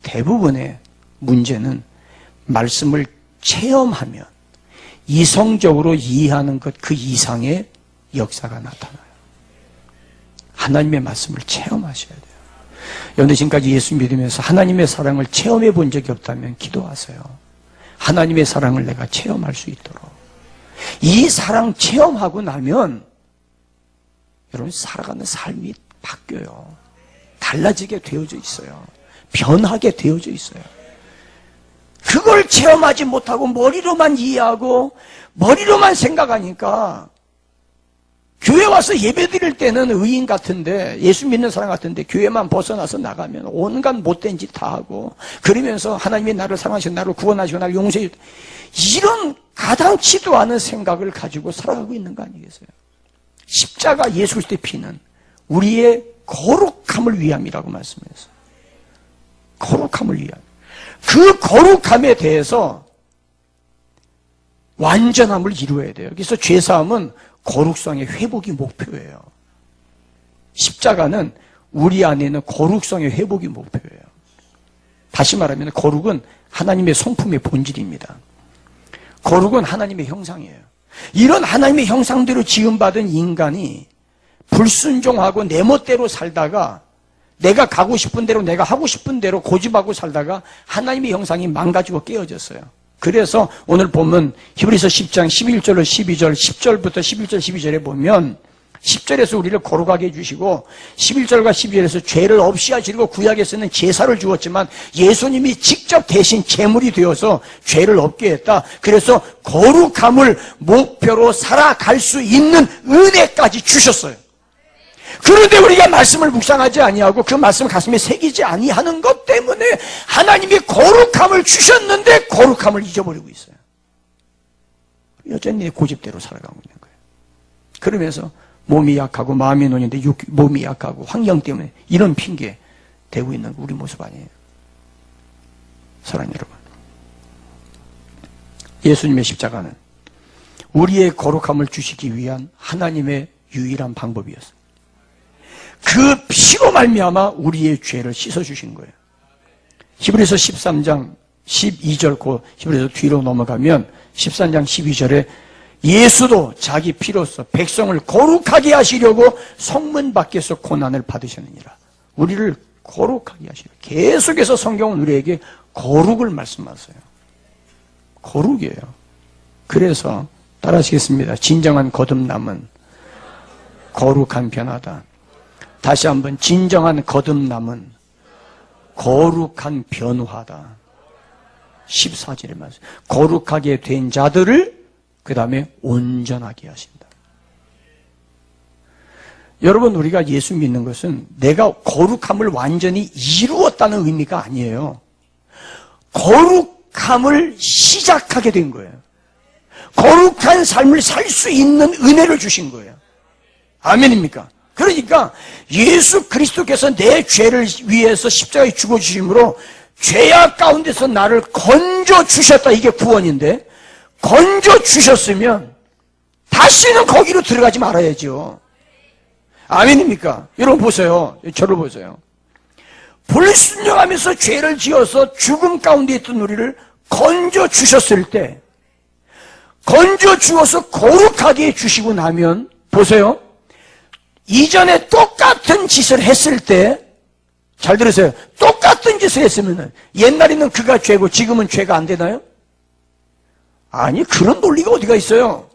대부분의 문제는 말씀을 체험하면 이성적으로 이해하는 것 그 이상의 역사가 나타나요. 하나님의 말씀을 체험하셔야 돼요. 여러분 지금까지 예수 믿으면서 하나님의 사랑을 체험해 본 적이 없다면 기도하세요. 하나님의 사랑을 내가 체험할 수 있도록. 이 사랑 체험하고 나면 여러분 살아가는 삶이 바뀌어요. 달라지게 되어져 있어요. 변하게 되어져 있어요. 그걸 체험하지 못하고 머리로만 이해하고 머리로만 생각하니까 교회 와서 예배 드릴 때는 의인 같은데 예수 믿는 사람 같은데 교회만 벗어나서 나가면 온갖 못된 짓 다 하고 그러면서 하나님이 나를 사랑하시고 나를 구원하시고 나를 용서해 이런 가당치도 않은 생각을 가지고 살아가고 있는 거 아니겠어요? 십자가 예수 그리스도의 피는 우리의 거룩함을 위함이라고 말씀했어요. 거룩함을 위함. 그 거룩함에 대해서 완전함을 이루어야 돼요. 그래서 죄사함은 거룩성의 회복이 목표예요. 십자가는 우리 안에 있는 거룩성의 회복이 목표예요. 다시 말하면 거룩은 하나님의 성품의 본질입니다. 거룩은 하나님의 형상이에요. 이런 하나님의 형상대로 지음받은 인간이 불순종하고 내 멋대로 살다가 내가 가고 싶은 대로 내가 하고 싶은 대로 고집하고 살다가 하나님의 형상이 망가지고 깨어졌어요. 그래서 오늘 보면 히브리서 10장 11절로 12절 10절부터 11절 12절에 보면 10절에서 우리를 거룩하게 해주시고 11절과 12절에서 죄를 없이 하시려고 구약에서는 제사를 주었지만 예수님이 직접 대신 제물이 되어서 죄를 없게 했다. 그래서 거룩함을 목표로 살아갈 수 있는 은혜까지 주셨어요. 그런데 우리가 말씀을 묵상하지 아니하고 그 말씀을 가슴에 새기지 아니하는 것 때문에 하나님이 거룩함을 주셨는데 거룩함을 잊어버리고 있어요. 여전히 고집대로 살아가고 있는 거예요. 그러면서 몸이 약하고 마음이 노인데 몸이 약하고 환경 때문에 이런 핑계 대고 있는 우리 모습 아니에요. 사랑하는 여러분, 예수님의 십자가는 우리의 거룩함을 주시기 위한 하나님의 유일한 방법이었어요. 그 피로 말미암아 우리의 죄를 씻어주신 거예요. 히브리서 13장 12절 히브리서 뒤로 넘어가면 13장 12절에 예수도 자기 피로써 백성을 거룩하게 하시려고 성문 밖에서 고난을 받으셨느니라. 우리를 거룩하게 하시려고. 계속해서 성경은 우리에게 거룩을 말씀하세요. 거룩이에요. 그래서 따라하시겠습니다. 진정한 거듭남은 거룩한 변화다. 다시 한번, 진정한 거듭남은 거룩한 변화다. 14절에 말씀. 거룩하게 된 자들을 그 다음에 온전하게 하신다. 여러분, 우리가 예수 믿는 것은 내가 거룩함을 완전히 이루었다는 의미가 아니에요. 거룩함을 시작하게 된 거예요. 거룩한 삶을 살 수 있는 은혜를 주신 거예요. 아멘입니까? 그러니까 예수 그리스도께서 내 죄를 위해서 십자가에 죽어주심으로 죄악 가운데서 나를 건져주셨다. 이게 구원인데, 건져주셨으면 다시는 거기로 들어가지 말아야죠. 아멘입니까? 여러분 보세요. 저를 보세요. 불순종하면서 죄를 지어서 죽음 가운데 있던 우리를 건져주셨을 때, 건져주어서 거룩하게 해주시고 나면, 보세요. 이전에 똑같은 짓을 했을 때, 잘 들으세요. 똑같은 짓을 했으면 옛날에는 그가 죄고 지금은 죄가 안 되나요? 아니, 그런 논리가 어디가 있어요?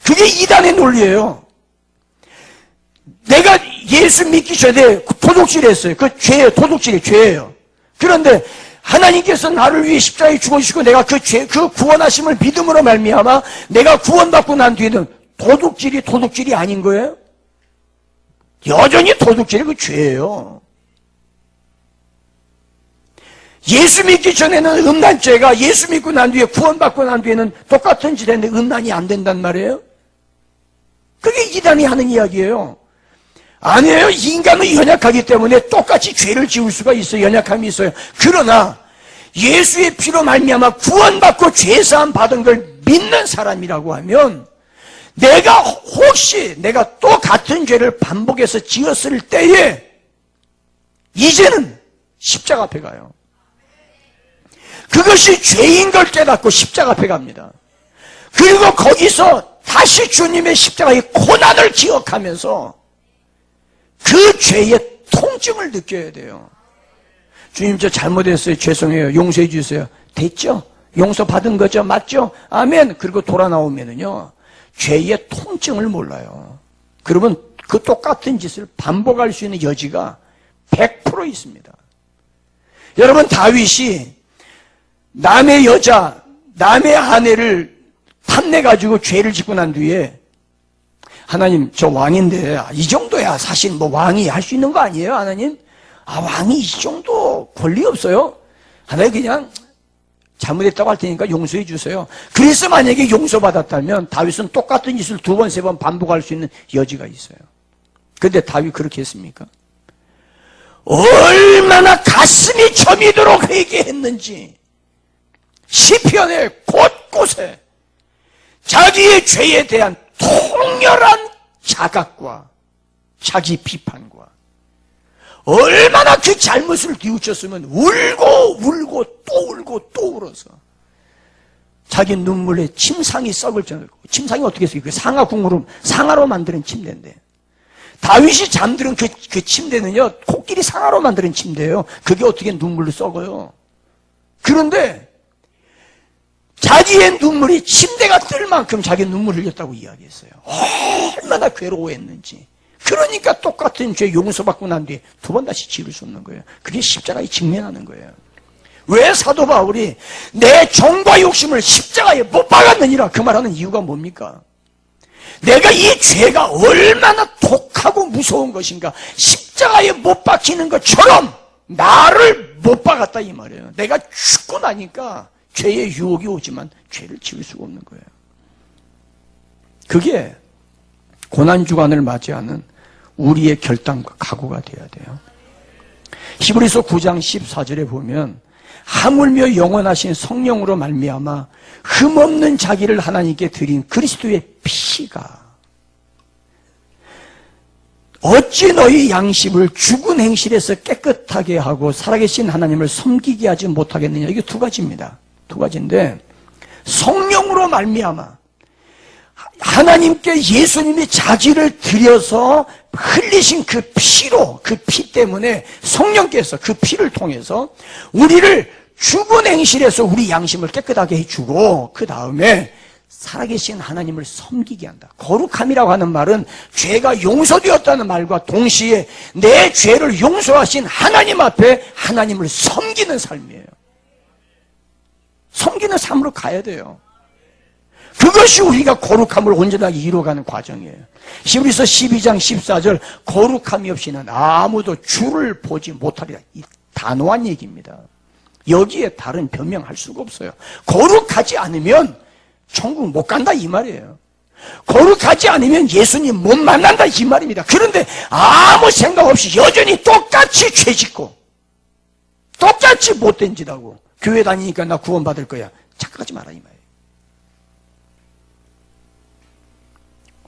그게 이단의 논리예요. 내가 예수 믿기 전에 도둑질 했어요. 그 죄예요. 도둑질이 죄예요. 그런데 하나님께서 나를 위해 십자가에 죽어주시고 내가 그 구원하심을 믿음으로 말미암아 내가 구원받고 난 뒤에는 도둑질이 아닌 거예요? 여전히 도둑질이 그 죄예요. 예수 믿기 전에는 음란죄가 예수 믿고 난 뒤에 구원받고 난 뒤에는 똑같은 짓 했는데 음란이 안 된단 말이에요? 그게 이단이 하는 이야기예요. 아니에요. 인간은 연약하기 때문에 똑같이 죄를 지을 수가 있어요. 연약함이 있어요. 그러나 예수의 피로 말미암아 구원받고 죄사함 받은 걸 믿는 사람이라고 하면 내가 또 같은 죄를 반복해서 지었을 때에 이제는 십자가 앞에 가요. 그것이 죄인 걸 깨닫고 십자가 앞에 갑니다. 그리고 거기서 다시 주님의 십자가의 고난을 기억하면서 그 죄의 통증을 느껴야 돼요. 주님, 저 잘못했어요. 죄송해요. 용서해 주세요. 됐죠? 용서받은 거죠? 맞죠? 아멘. 그리고 돌아 나오면은요, 죄의 통증을 몰라요. 그러면 그 똑같은 짓을 반복할 수 있는 여지가 100% 있습니다. 여러분, 다윗이 남의 여자, 남의 아내를 탐내가지고 죄를 짓고 난 뒤에 하나님, 저 왕인데 이 정도야 사실 뭐 왕이 할 수 있는 거 아니에요? 하나님? 왕이 이 정도 권리 없어요? 하나님, 그냥 잘못했다고 할 테니까 용서해 주세요. 그래서 만약에 용서받았다면 다윗은 똑같은 짓을 2번, 3번 반복할 수 있는 여지가 있어요. 그런데 다윗 그렇게 했습니까? 얼마나 가슴이 저미도록 회개했는지 시편의 곳곳에 자기의 죄에 대한 통렬한 자각과 자기 비판과 얼마나 그 잘못을 뉘우쳤으면 울고 또 울고 울고 또 울어서 자기 눈물에 침상이 썩을 정도로. 침상이 어떻게 했어요? 그 상아로 만드는 침대인데, 다윗이 잠드는 그 침대는요, 코끼리 상아로 만드는 침대예요. 그게 어떻게 눈물로 썩어요? 그런데 자기의 눈물이 침대가 뜰 만큼 자기 눈물을 흘렸다고 이야기했어요. 얼마나 괴로워했는지. 그러니까 똑같은 죄 용서받고 난 뒤에 두 번 다시 지을 수 없는 거예요. 그게 십자가에 직면하는 거예요. 왜 사도 바울이 내 정과 욕심을 십자가에 못 박았느니라 그 말하는 이유가 뭡니까? 내가 이 죄가 얼마나 독하고 무서운 것인가, 십자가에 못 박히는 것처럼 나를 못 박았다 이 말이에요. 내가 죽고 나니까 죄의 유혹이 오지만 죄를 지을 수가 없는 거예요. 그게 고난주간을 맞이하는 우리의 결단과 각오가 되어야 돼요. 히브리서 9장 14절에 보면 하물며 영원하신 성령으로 말미암아 흠없는 자기를 하나님께 드린 그리스도의 피가 어찌 너희 양심을 죽은 행실에서 깨끗하게 하고 살아계신 하나님을 섬기게 하지 못하겠느냐. 이게 두 가지입니다. 두 가지인데, 성령으로 말미암아 하나님께 예수님이 자기를 들여서 흘리신 그 피로, 그 피 때문에 성령께서 그 피를 통해서 우리를 죽은 행실에서 우리 양심을 깨끗하게 해주고, 그 다음에 살아계신 하나님을 섬기게 한다. 거룩함이라고 하는 말은 죄가 용서되었다는 말과 동시에 내 죄를 용서하신 하나님 앞에 하나님을 섬기는 삶이에요. 섬기는 삶으로 가야 돼요. 그것이 우리가 거룩함을 온전하게 이루어가는 과정이에요. 히브리서 12장 14절 거룩함이 없이는 아무도 주를 보지 못하리라. 이 단호한 얘기입니다. 여기에 다른 변명할 수가 없어요. 거룩하지 않으면 천국 못 간다 이 말이에요. 거룩하지 않으면 예수님 못 만난다 이 말입니다. 그런데 아무 생각 없이 여전히 똑같이 죄짓고 똑같이 못된 짓 하고 교회 다니니까 나 구원받을 거야. 착각하지 마라 이 말이에요.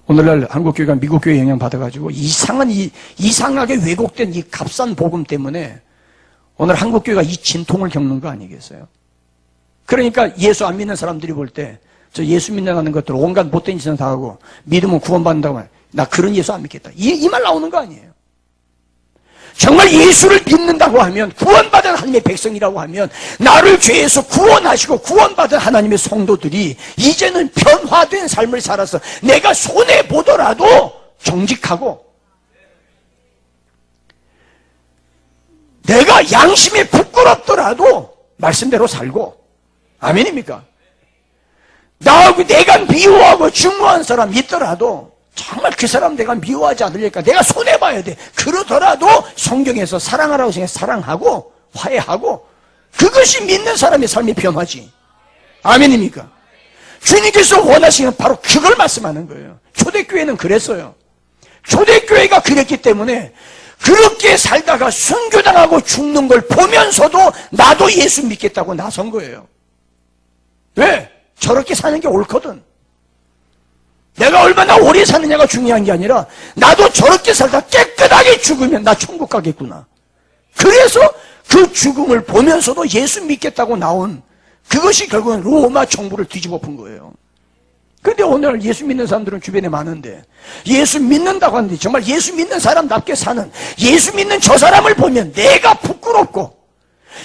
오늘날 한국교회가 미국교회 영향받아가지고 이상하게 왜곡된 이 값싼 복음 때문에 오늘 한국교회가 이 진통을 겪는 거 아니겠어요? 그러니까 예수 안 믿는 사람들이 볼 때 저 예수 믿는다는 것들 온갖 못된 짓은 다 하고 믿으면 구원받는다고 하면 나 그런 예수 안 믿겠다. 이 말 나오는 거 아니에요. 정말 예수를 믿는다고 하면 구원받은 하나님의 백성이라고 하면 나를 죄에서 구원하시고 구원받은 하나님의 성도들이 이제는 변화된 삶을 살아서 내가 손해보더라도 정직하고 내가 양심이 부끄럽더라도 말씀대로 살고 아멘입니까? 내가 미워하고 증오한 사람 있더라도 정말 그 사람 내가 미워하지 않으려니까 내가 손해봐야 돼. 그러더라도 성경에서 사랑하라고 생각해 사랑하고 화해하고 그것이 믿는 사람의 삶이 변화지. 아멘입니까? 주님께서 원하시는 바로 그걸 말씀하는 거예요. 초대교회는 그랬어요. 초대교회가 그랬기 때문에 그렇게 살다가 순교당하고 죽는 걸 보면서도 나도 예수 믿겠다고 나선 거예요. 왜? 저렇게 사는 게 옳거든. 내가 얼마나 오래 사느냐가 중요한 게 아니라 나도 저렇게 살다 깨끗하게 죽으면 나 천국 가겠구나. 그래서 그 죽음을 보면서도 예수 믿겠다고 나온 그것이 결국은 로마 정부를 뒤집어 푼 거예요. 근데 오늘 예수 믿는 사람들은 주변에 많은데 예수 믿는다고 하는데 정말 예수 믿는 사람답게 사는 예수 믿는 저 사람을 보면 내가 부끄럽고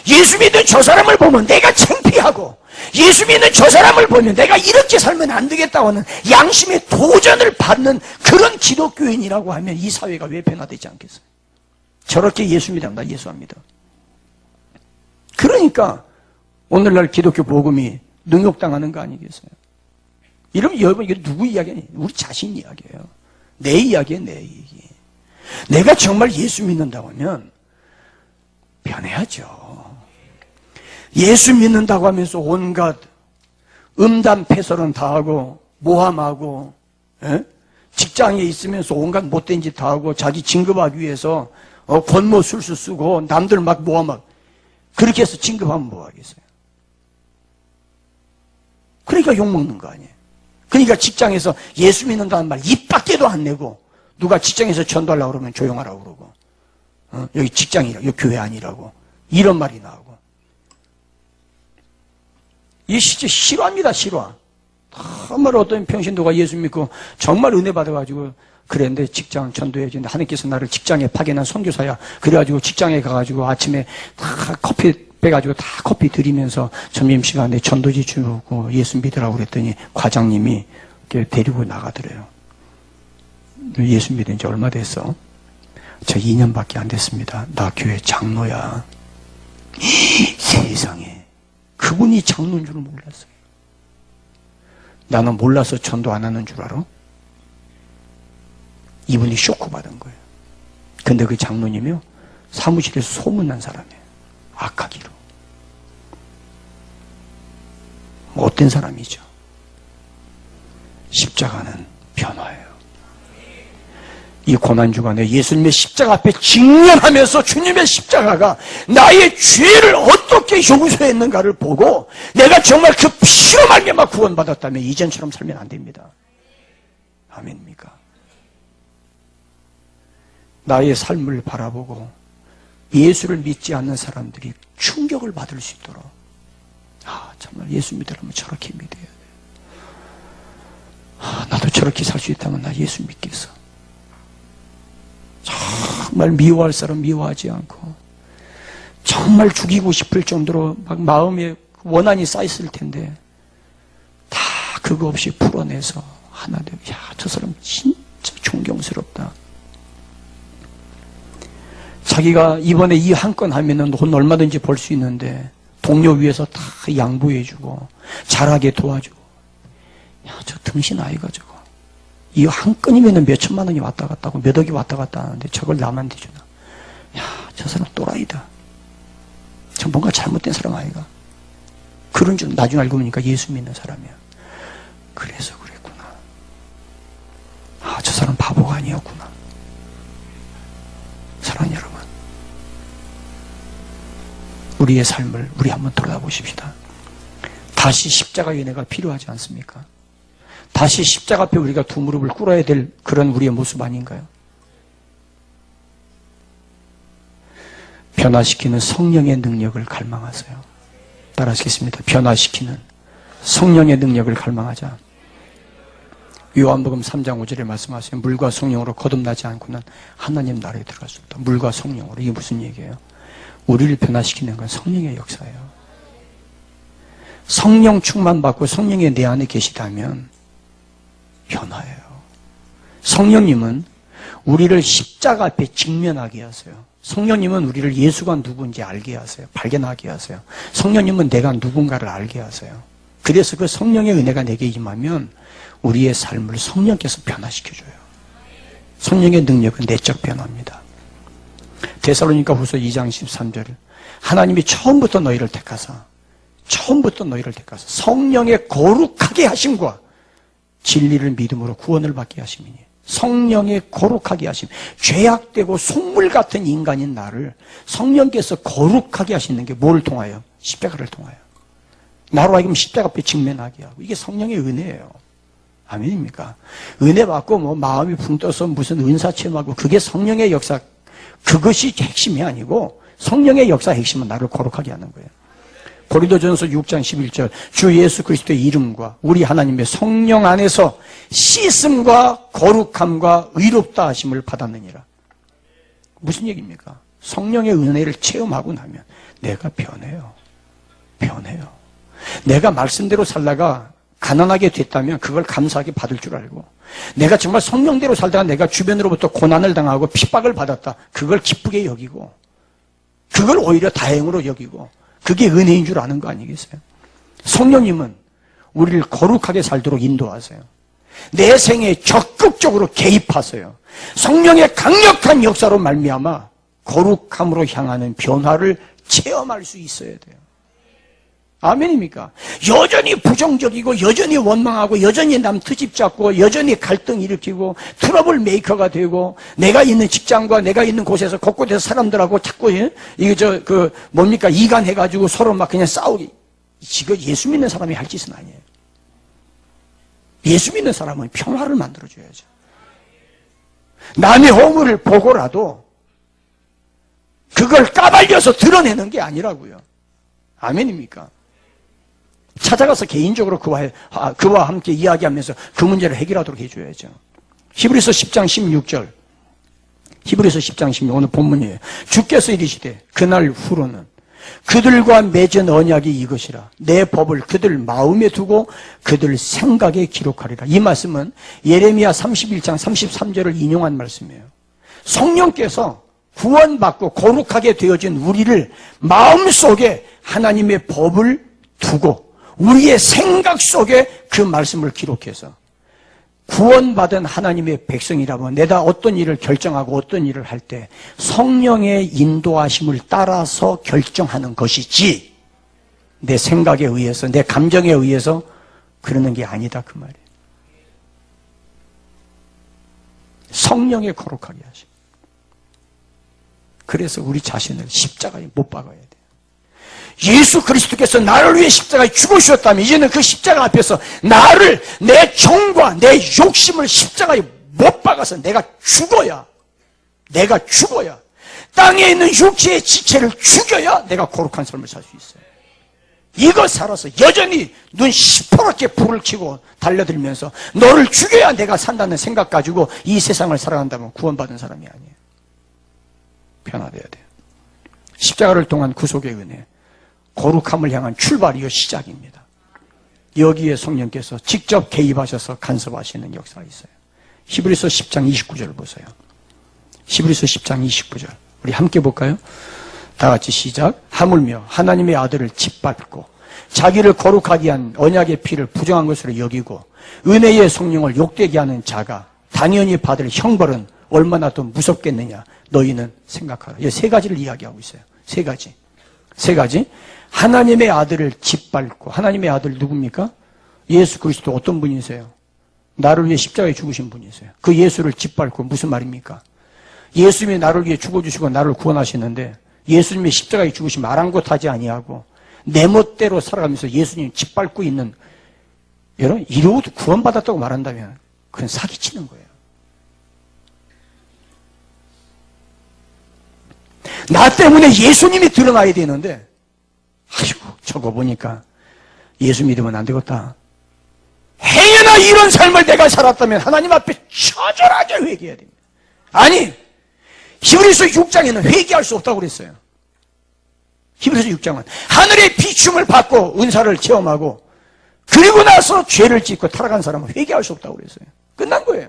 예수 믿는 저 사람을 보면 내가 창피하고 예수 믿는 저 사람을 보면 내가 이렇게 살면 안 되겠다고 하는 양심의 도전을 받는 그런 기독교인이라고 하면 이 사회가 왜 변화되지 않겠어요? 저렇게 예수 믿으면 나 예수 안 믿어. 그러니까 오늘날 기독교 복음이 능욕당하는 거 아니겠어요? 이러면 여러분 이게 누구 이야기 아니에요? 우리 자신 이야기예요. 내 이야기예요, 내 얘기. 내가 정말 예수 믿는다고 하면 변해야죠. 예수 믿는다고 하면서 온갖 음담패설은 다 하고 모함하고 직장에 있으면서 온갖 못된 짓 다 하고 자기 진급하기 위해서 권모 술수 쓰고 남들 막 모함하고 그렇게 해서 진급하면 뭐 하겠어요? 그러니까 욕먹는 거 아니에요. 그러니까 직장에서 예수 믿는다는 말 입 밖에도 안 내고 누가 직장에서 전도하려고 그러면 조용하라고 그러고 여기 직장이라 여기 교회 아니라고 이런 말이 나오고 이 진짜 실화입니다, 실화. 정말 어떤 평신도가 예수 믿고 정말 은혜 받아가지고 그랬는데 직장 전도해주는데 하나님께서 나를 직장에 파견한 선교사야. 그래가지고 직장에 가가지고 아침에 다 커피 빼가지고 다 커피 드리면서 점심시간에 전도지 주고 예수 믿으라고 그랬더니 과장님이 이렇게 데리고 나가더래요. 예수 믿은 지 얼마 됐어? 저 2년밖에 안 됐습니다. 나 교회 장로야. 세상에. 그분이 장로인 줄은 몰랐어요. 나는 몰라서 전도 안 하는 줄 알아? 이분이 쇼크 받은 거예요. 근데 그 장로님이요, 사무실에서 소문난 사람이에요. 악하기로. 못된 사람이죠. 십자가는 변화예요. 이 고난주간에 예수님의 십자가 앞에 직면하면서 주님의 십자가가 나의 죄를 어떻게 용서했는가를 보고 내가 정말 그 피로 말미암아 구원받았다면 이전처럼 살면 안 됩니다. 아멘입니까? 나의 삶을 바라보고 예수를 믿지 않는 사람들이 충격을 받을 수 있도록, 정말 예수 믿으려면 저렇게 믿어야 돼. 나도 저렇게 살 수 있다면 나 예수 믿겠어. 정말 미워할 사람 미워하지 않고, 정말 죽이고 싶을 정도로 막 마음에 원한이 쌓였을 텐데 다 그거 없이 풀어내서 하나 되고, 저 사람 진짜 존경스럽다. 자기가 이번에 이 한 건 하면은 돈 얼마든지 벌 수 있는데 동료 위해서 다 양보해주고 잘하게 도와주고, 저 등신 아이가 저거 이 한 건이면은 몇 천만 원이 왔다 갔다 하고 몇 억이 왔다 갔다 하는데 저걸 나만 대주나. 저 사람 또라이다. 저 뭔가 잘못된 사람 아이가. 그런 줄 나중에 알고 보니까 예수 믿는 사람이야. 그래서 그랬구나. 저 사람 바보가 아니었구나. 사랑하는 여러분, 우리의 삶을 우리 한번 돌아보십시다. 다시 십자가의 은혜가 필요하지 않습니까? 다시 십자가 앞에 우리가 두 무릎을 꿇어야 될 그런 우리의 모습 아닌가요? 변화시키는 성령의 능력을 갈망하세요. 따라하시겠습니다. 변화시키는 성령의 능력을 갈망하자. 요한복음 3장 5절에 말씀하세요. 물과 성령으로 거듭나지 않고는 하나님 나라에 들어갈 수 없다. 물과 성령으로. 이게 무슨 얘기예요? 우리를 변화시키는 건 성령의 역사예요. 성령 충만 받고 성령이 내 안에 계시다면 변화예요. 성령님은 우리를 십자가 앞에 직면하게 하세요. 성령님은 우리를 예수가 누구인지 알게 하세요. 발견하게 하세요. 성령님은 내가 누군가를 알게 하세요. 그래서 그 성령의 은혜가 내게 임하면 우리의 삶을 성령께서 변화시켜줘요. 성령의 능력은 내적 변화입니다. 데살로니가 후서 2장 13절, 하나님이 처음부터 너희를 택하사 성령의 거룩하게 하심과 진리를 믿음으로 구원을 받게 하심이니, 성령의 거룩하게 하심, 죄악되고 속물 같은 인간인 나를 성령께서 거룩하게 하시는 게 뭘 통하여? 십자가를 통하여. 나로 하여금 십자가 앞에 직면하게 하고, 이게 성령의 은혜예요. 아멘입니까? 은혜 받고 마음이 붕 떠서 무슨 은사 체험하고, 그게 성령의 역사, 그것이 핵심이 아니고 성령의 역사 핵심은 나를 거룩하게 하는 거예요. 고린도전서 6장 11절, 주 예수 그리스도의 이름과 우리 하나님의 성령 안에서 씻음과 거룩함과 의롭다 하심을 받았느니라. 무슨 얘기입니까? 성령의 은혜를 체험하고 나면 내가 변해요. 내가 말씀대로 살다가 가난하게 됐다면 그걸 감사하게 받을 줄 알고, 내가 정말 성령대로 살다가 내가 주변으로부터 고난을 당하고 핍박을 받았다, 그걸 기쁘게 여기고, 그걸 오히려 다행으로 여기고, 그게 은혜인 줄 아는 거 아니겠어요? 성령님은 우리를 거룩하게 살도록 인도하세요. 내 생에 적극적으로 개입하세요. 성령의 강력한 역사로 말미암아 거룩함으로 향하는 변화를 체험할 수 있어야 돼요. 아멘입니까? 여전히 부정적이고 여전히 원망하고 여전히 남 트집 잡고 여전히 갈등 일으키고 트러블 메이커가 되고, 내가 있는 직장과 내가 있는 곳에서 곳곳에서 사람들하고 자꾸 뭡니까 이간해가지고 서로 막 그냥 싸우기, 이거 예수 믿는 사람이 할 짓은 아니에요. 예수 믿는 사람은 평화를 만들어줘야죠. 남의 허물을 보고라도 그걸 까발려서 드러내는 게 아니라고요. 아멘입니까? 찾아가서 개인적으로 그와 함께 이야기하면서 그 문제를 해결하도록 해줘야죠. 히브리서 10장 16절. 히브리서 10장 16절 오늘 본문이에요. 주께서 이르시되 그날 후로는 그들과 맺은 언약이 이것이라. 내 법을 그들 마음에 두고 그들 생각에 기록하리라. 이 말씀은 예레미야 31장 33절을 인용한 말씀이에요. 성령께서 구원받고 거룩하게 되어진 우리를 마음속에 하나님의 법을 두고 우리의 생각 속에 그 말씀을 기록해서 구원받은 하나님의 백성이라면 내가 어떤 일을 결정하고 어떤 일을 할 때 성령의 인도하심을 따라서 결정하는 것이지 내 생각에 의해서 내 감정에 의해서 그러는 게 아니다 그 말이에요. 성령의 거룩하게 하시고 그래서 우리 자신을 십자가에 못 박아야 돼요. 예수 그리스도께서 나를 위해 십자가에 죽으셨다면 이제는 그 십자가 앞에서 나를 내 정과 내 욕심을 십자가에 못 박아서 내가 죽어야 땅에 있는 육체의 지체를 죽여야 내가 거룩한 삶을 살 수 있어요. 이거 살아서 여전히 눈 시퍼렇게 불을 켜고 달려들면서 너를 죽여야 내가 산다는 생각 가지고 이 세상을 살아간다면 구원받은 사람이 아니에요. 변화돼야 돼요. 십자가를 통한 구속의 은혜, 거룩함을 향한 출발이요 시작입니다. 여기에 성령께서 직접 개입하셔서 간섭하시는 역사가 있어요. 히브리서 10장 29절 보세요. 히브리서 10장 29절 우리 함께 볼까요? 다 같이 시작. 하물며 하나님의 아들을 짓밟고 자기를 거룩하게 한 언약의 피를 부정한 것으로 여기고 은혜의 성령을 욕되게 하는 자가 당연히 받을 형벌은 얼마나 더 무섭겠느냐 너희는 생각하라. 이 세 가지를 이야기하고 있어요. 세 가지. 하나님의 아들을 짓밟고 하나님의 아들 누굽니까? 예수 그리스도 어떤 분이세요? 나를 위해 십자가에 죽으신 분이세요. 그 예수를 짓밟고 무슨 말입니까? 예수님이 나를 위해 죽어주시고 나를 구원하시는데 예수님의 십자가에 죽으심 아랑곳하지 아니하고 내 멋대로 살아가면서 예수님 짓밟고 있는 여러분 이러고도 구원받았다고 말한다면 그건 사기치는 거예요. 나 때문에 예수님이 드러나야 되는데 아이고 저거 보니까 예수 믿으면 안 되겠다. 행여나 이런 삶을 내가 살았다면 하나님 앞에 처절하게 회개해야 됩니다. 아니 히브리서 6장에는 회개할 수 없다고 그랬어요. 히브리서 6장은 하늘의 비춤을 받고 은사를 체험하고 그리고 나서 죄를 짓고 타락한 사람은 회개할 수 없다고 그랬어요. 끝난 거예요.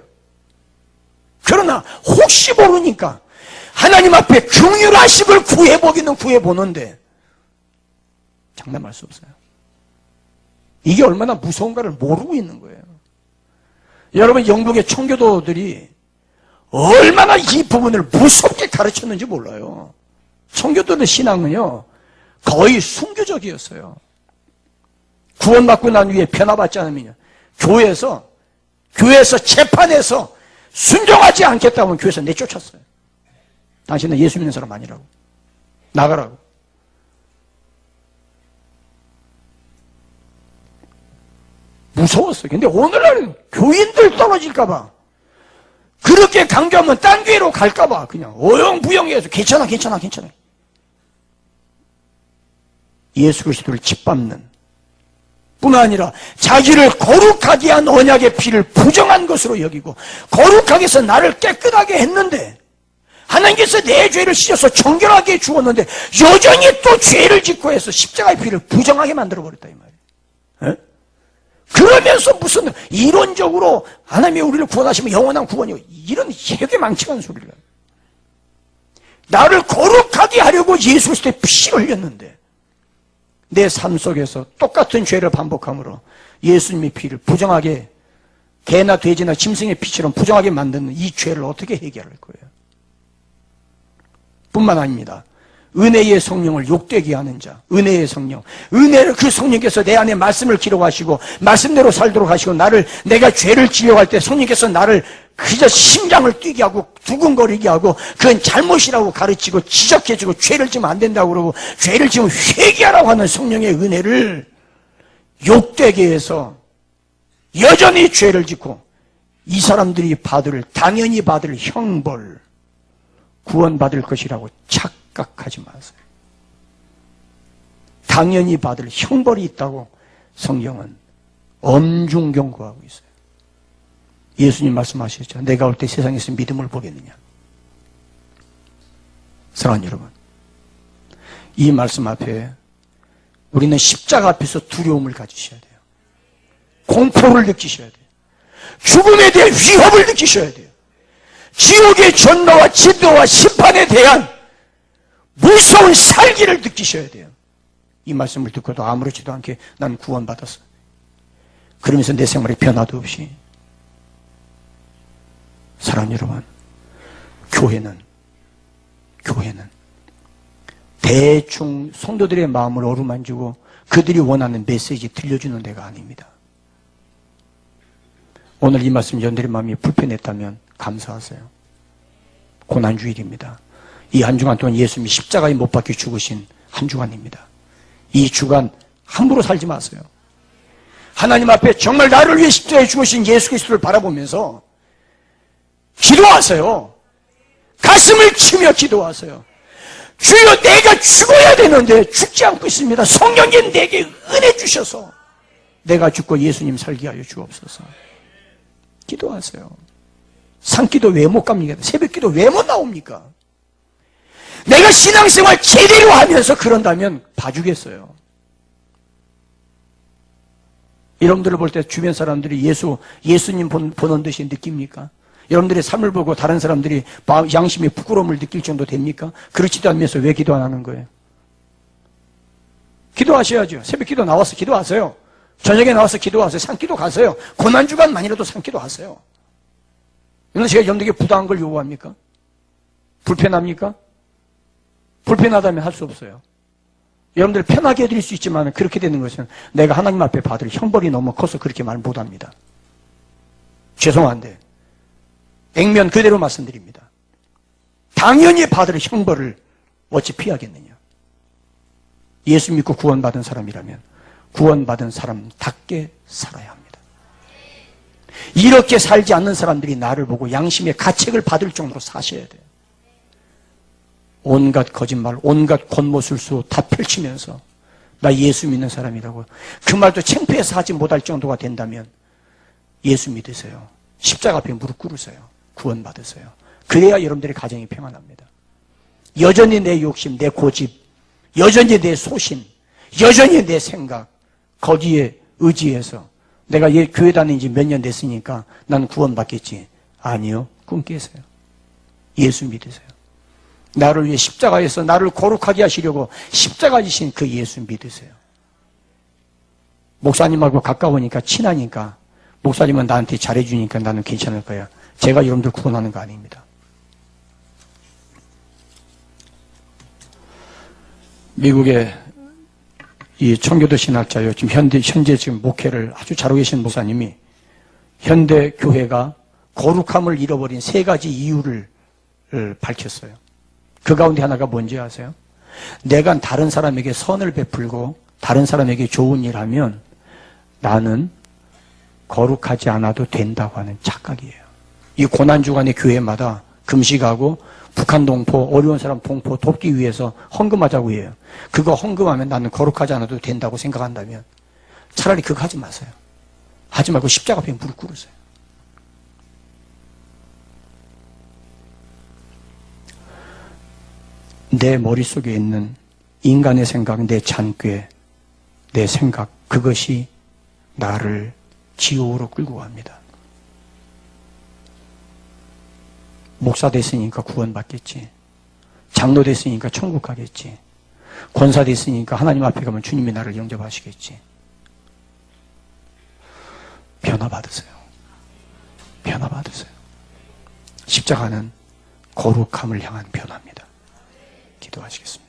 그러나 혹시 모르니까 하나님 앞에 긍휼하심을 구해보기는 구해보는데 장담할 수 없어요. 이게 얼마나 무서운가를 모르고 있는 거예요. 여러분 영국의 청교도들이 얼마나 이 부분을 무섭게 가르쳤는지 몰라요. 청교도의 신앙은요 거의 순교적이었어요. 구원받고 난 후에 변화받지 않으면 교회에서 재판에서 순종하지 않겠다면 교회에서 내쫓았어요. 당신은 예수 믿는 사람 아니라고. 나가라고. 무서웠어요. 근데 오늘날은 교인들 떨어질까봐 그렇게 강조하면 딴 교회로 갈까봐 그냥 어영부영해서 괜찮아. 예수 그리스도를 짓밟는 뿐 아니라 자기를 거룩하게 한 언약의 피를 부정한 것으로 여기고 거룩하게 해서 나를 깨끗하게 했는데 하나님께서 내 죄를 씻어서 정결하게 주었는데 여전히 또 죄를 짓고 해서 십자가의 피를 부정하게 만들어버렸다 이 말이에요. 에? 그러면서 무슨 이론적으로 하나님이 우리를 구원하시면 영원한 구원이요 이런 해괴망측한 소리를 나를 거룩하게 하려고 예수 그리스도의 피를 흘렸는데 내 삶 속에서 똑같은 죄를 반복함으로 예수님의 피를 부정하게 개나 돼지나 짐승의 피처럼 부정하게 만드는 이 죄를 어떻게 해결할 거예요? 뿐만 아닙니다. 은혜의 성령을 욕되게 하는 자, 은혜의 성령, 은혜를 그 성령께서 내 안에 말씀을 기록하시고 말씀대로 살도록 하시고 내가 죄를 지려고 할 때 성령께서 나를 그저 심장을 뛰게 하고 두근거리게 하고 그건 잘못이라고 가르치고 지적해주고 죄를 지면 안 된다고 그러고 죄를 지면 회개하라고 하는 성령의 은혜를 욕되게 해서 여전히 죄를 짓고 이 사람들이 당연히 받을 형벌, 구원받을 것이라고 착각하지 마세요. 당연히 받을 형벌이 있다고 성경은 엄중 경고하고 있어요. 예수님 말씀하셨죠. 내가 올 때 세상에서 믿음을 보겠느냐. 사랑하는 여러분, 이 말씀 앞에 우리는 십자가 앞에서 두려움을 가지셔야 돼요. 공포를 느끼셔야 돼요. 죽음에 대한 위협을 느끼셔야 돼요. 지옥의 전노와 진노와 심판에 대한 무서운 살기를 느끼셔야 돼요. 이 말씀을 듣고도 아무렇지도 않게 난 구원받았어. 그러면서 내 생활에 변화도 없이. 사랑하는 여러분, 교회는 대충 성도들의 마음을 어루만지고 그들이 원하는 메시지 들려주는 데가 아닙니다. 오늘 이 말씀 여러분들의 마음이 불편했다면 감사하세요. 고난주일입니다. 이 한 주간 동안 예수님이 십자가에 못 박혀 죽으신 한 주간입니다. 이 주간 함부로 살지 마세요. 하나님 앞에 정말 나를 위해 십자가에 죽으신 예수 그리스도를 바라보면서 기도하세요. 가슴을 치며 기도하세요. 주여, 내가 죽어야 되는데 죽지 않고 있습니다. 성령님 내게 은혜 주셔서 내가 죽고 예수님 살게 하여 주옵소서. 기도하세요. 산기도 왜 못 갑니까? 새벽기도 왜 못 나옵니까? 내가 신앙생활 제대로 하면서 그런다면 봐주겠어요. 여러분들을 볼 때 주변 사람들이 예수님 보는 듯이 느낍니까? 여러분들의 삶을 보고 다른 사람들이 양심의 부끄러움을 느낄 정도 됩니까? 그렇지도 않으면서 왜 기도 안 하는 거예요? 기도하셔야죠. 새벽기도 나와서 기도하세요. 저녁에 나와서 기도하세요. 산기도 가세요. 고난주간만이라도 산기도 하세요. 이건 제가 여러분들에게 부당한 걸 요구합니까? 불편합니까? 불편하다면 할 수 없어요. 여러분들 편하게 해드릴 수 있지만 그렇게 되는 것은 내가 하나님 앞에 받을 형벌이 너무 커서 그렇게 말 못합니다. 죄송한데 액면 그대로 말씀드립니다. 당연히 받을 형벌을 어찌 피하겠느냐. 예수 믿고 구원받은 사람이라면 구원받은 사람답게 살아야 합니다. 이렇게 살지 않는 사람들이 나를 보고 양심의 가책을 받을 정도로 사셔야 돼요. 온갖 거짓말, 온갖 겉모술수 다 펼치면서 나 예수 믿는 사람이라고 그 말도 창피해서 하지 못할 정도가 된다면 예수 믿으세요. 십자가 앞에 무릎 꿇으세요. 구원받으세요. 그래야 여러분들의 가정이 평안합니다. 여전히 내 욕심, 내 고집, 여전히 내 소신, 여전히 내 생각, 거기에 의지해서 내가 교회 다닌 지 몇 년 됐으니까 난 구원받겠지. 아니요. 꿈 깨세요. 예수 믿으세요. 나를 위해 십자가에서 나를 거룩하게 하시려고 십자가 지신 그 예수 믿으세요. 목사님하고 가까우니까 친하니까 목사님은 나한테 잘해주니까 나는 괜찮을 거야. 제가 여러분들 구원하는 거 아닙니다. 미국의 이 청교도 신학자요. 지금 현재 지금 목회를 아주 잘하고 계신 목사님이 현대 교회가 거룩함을 잃어버린 3가지 이유를 밝혔어요. 그 가운데 하나가 뭔지 아세요? 내가 다른 사람에게 선을 베풀고 다른 사람에게 좋은 일 하면 나는 거룩하지 않아도 된다고 하는 착각이에요. 이 고난주간의 교회마다 금식하고 북한 동포, 어려운 사람 동포 돕기 위해서 헌금하자고 해요. 그거 헌금하면 나는 거룩하지 않아도 된다고 생각한다면 차라리 그거 하지 마세요. 하지 말고 십자가 앞에 무릎 꿇으세요. 내 머릿속에 있는 인간의 생각, 내 잔꾀, 내 생각, 그것이 나를 지옥으로 끌고 갑니다. 목사 됐으니까 구원받겠지. 장로 됐으니까 천국 가겠지. 권사 됐으니까 하나님 앞에 가면 주님이 나를 영접하시겠지. 변화받으세요. 변화받으세요. 십자가는 거룩함을 향한 변화입니다. 기도하시겠습니다.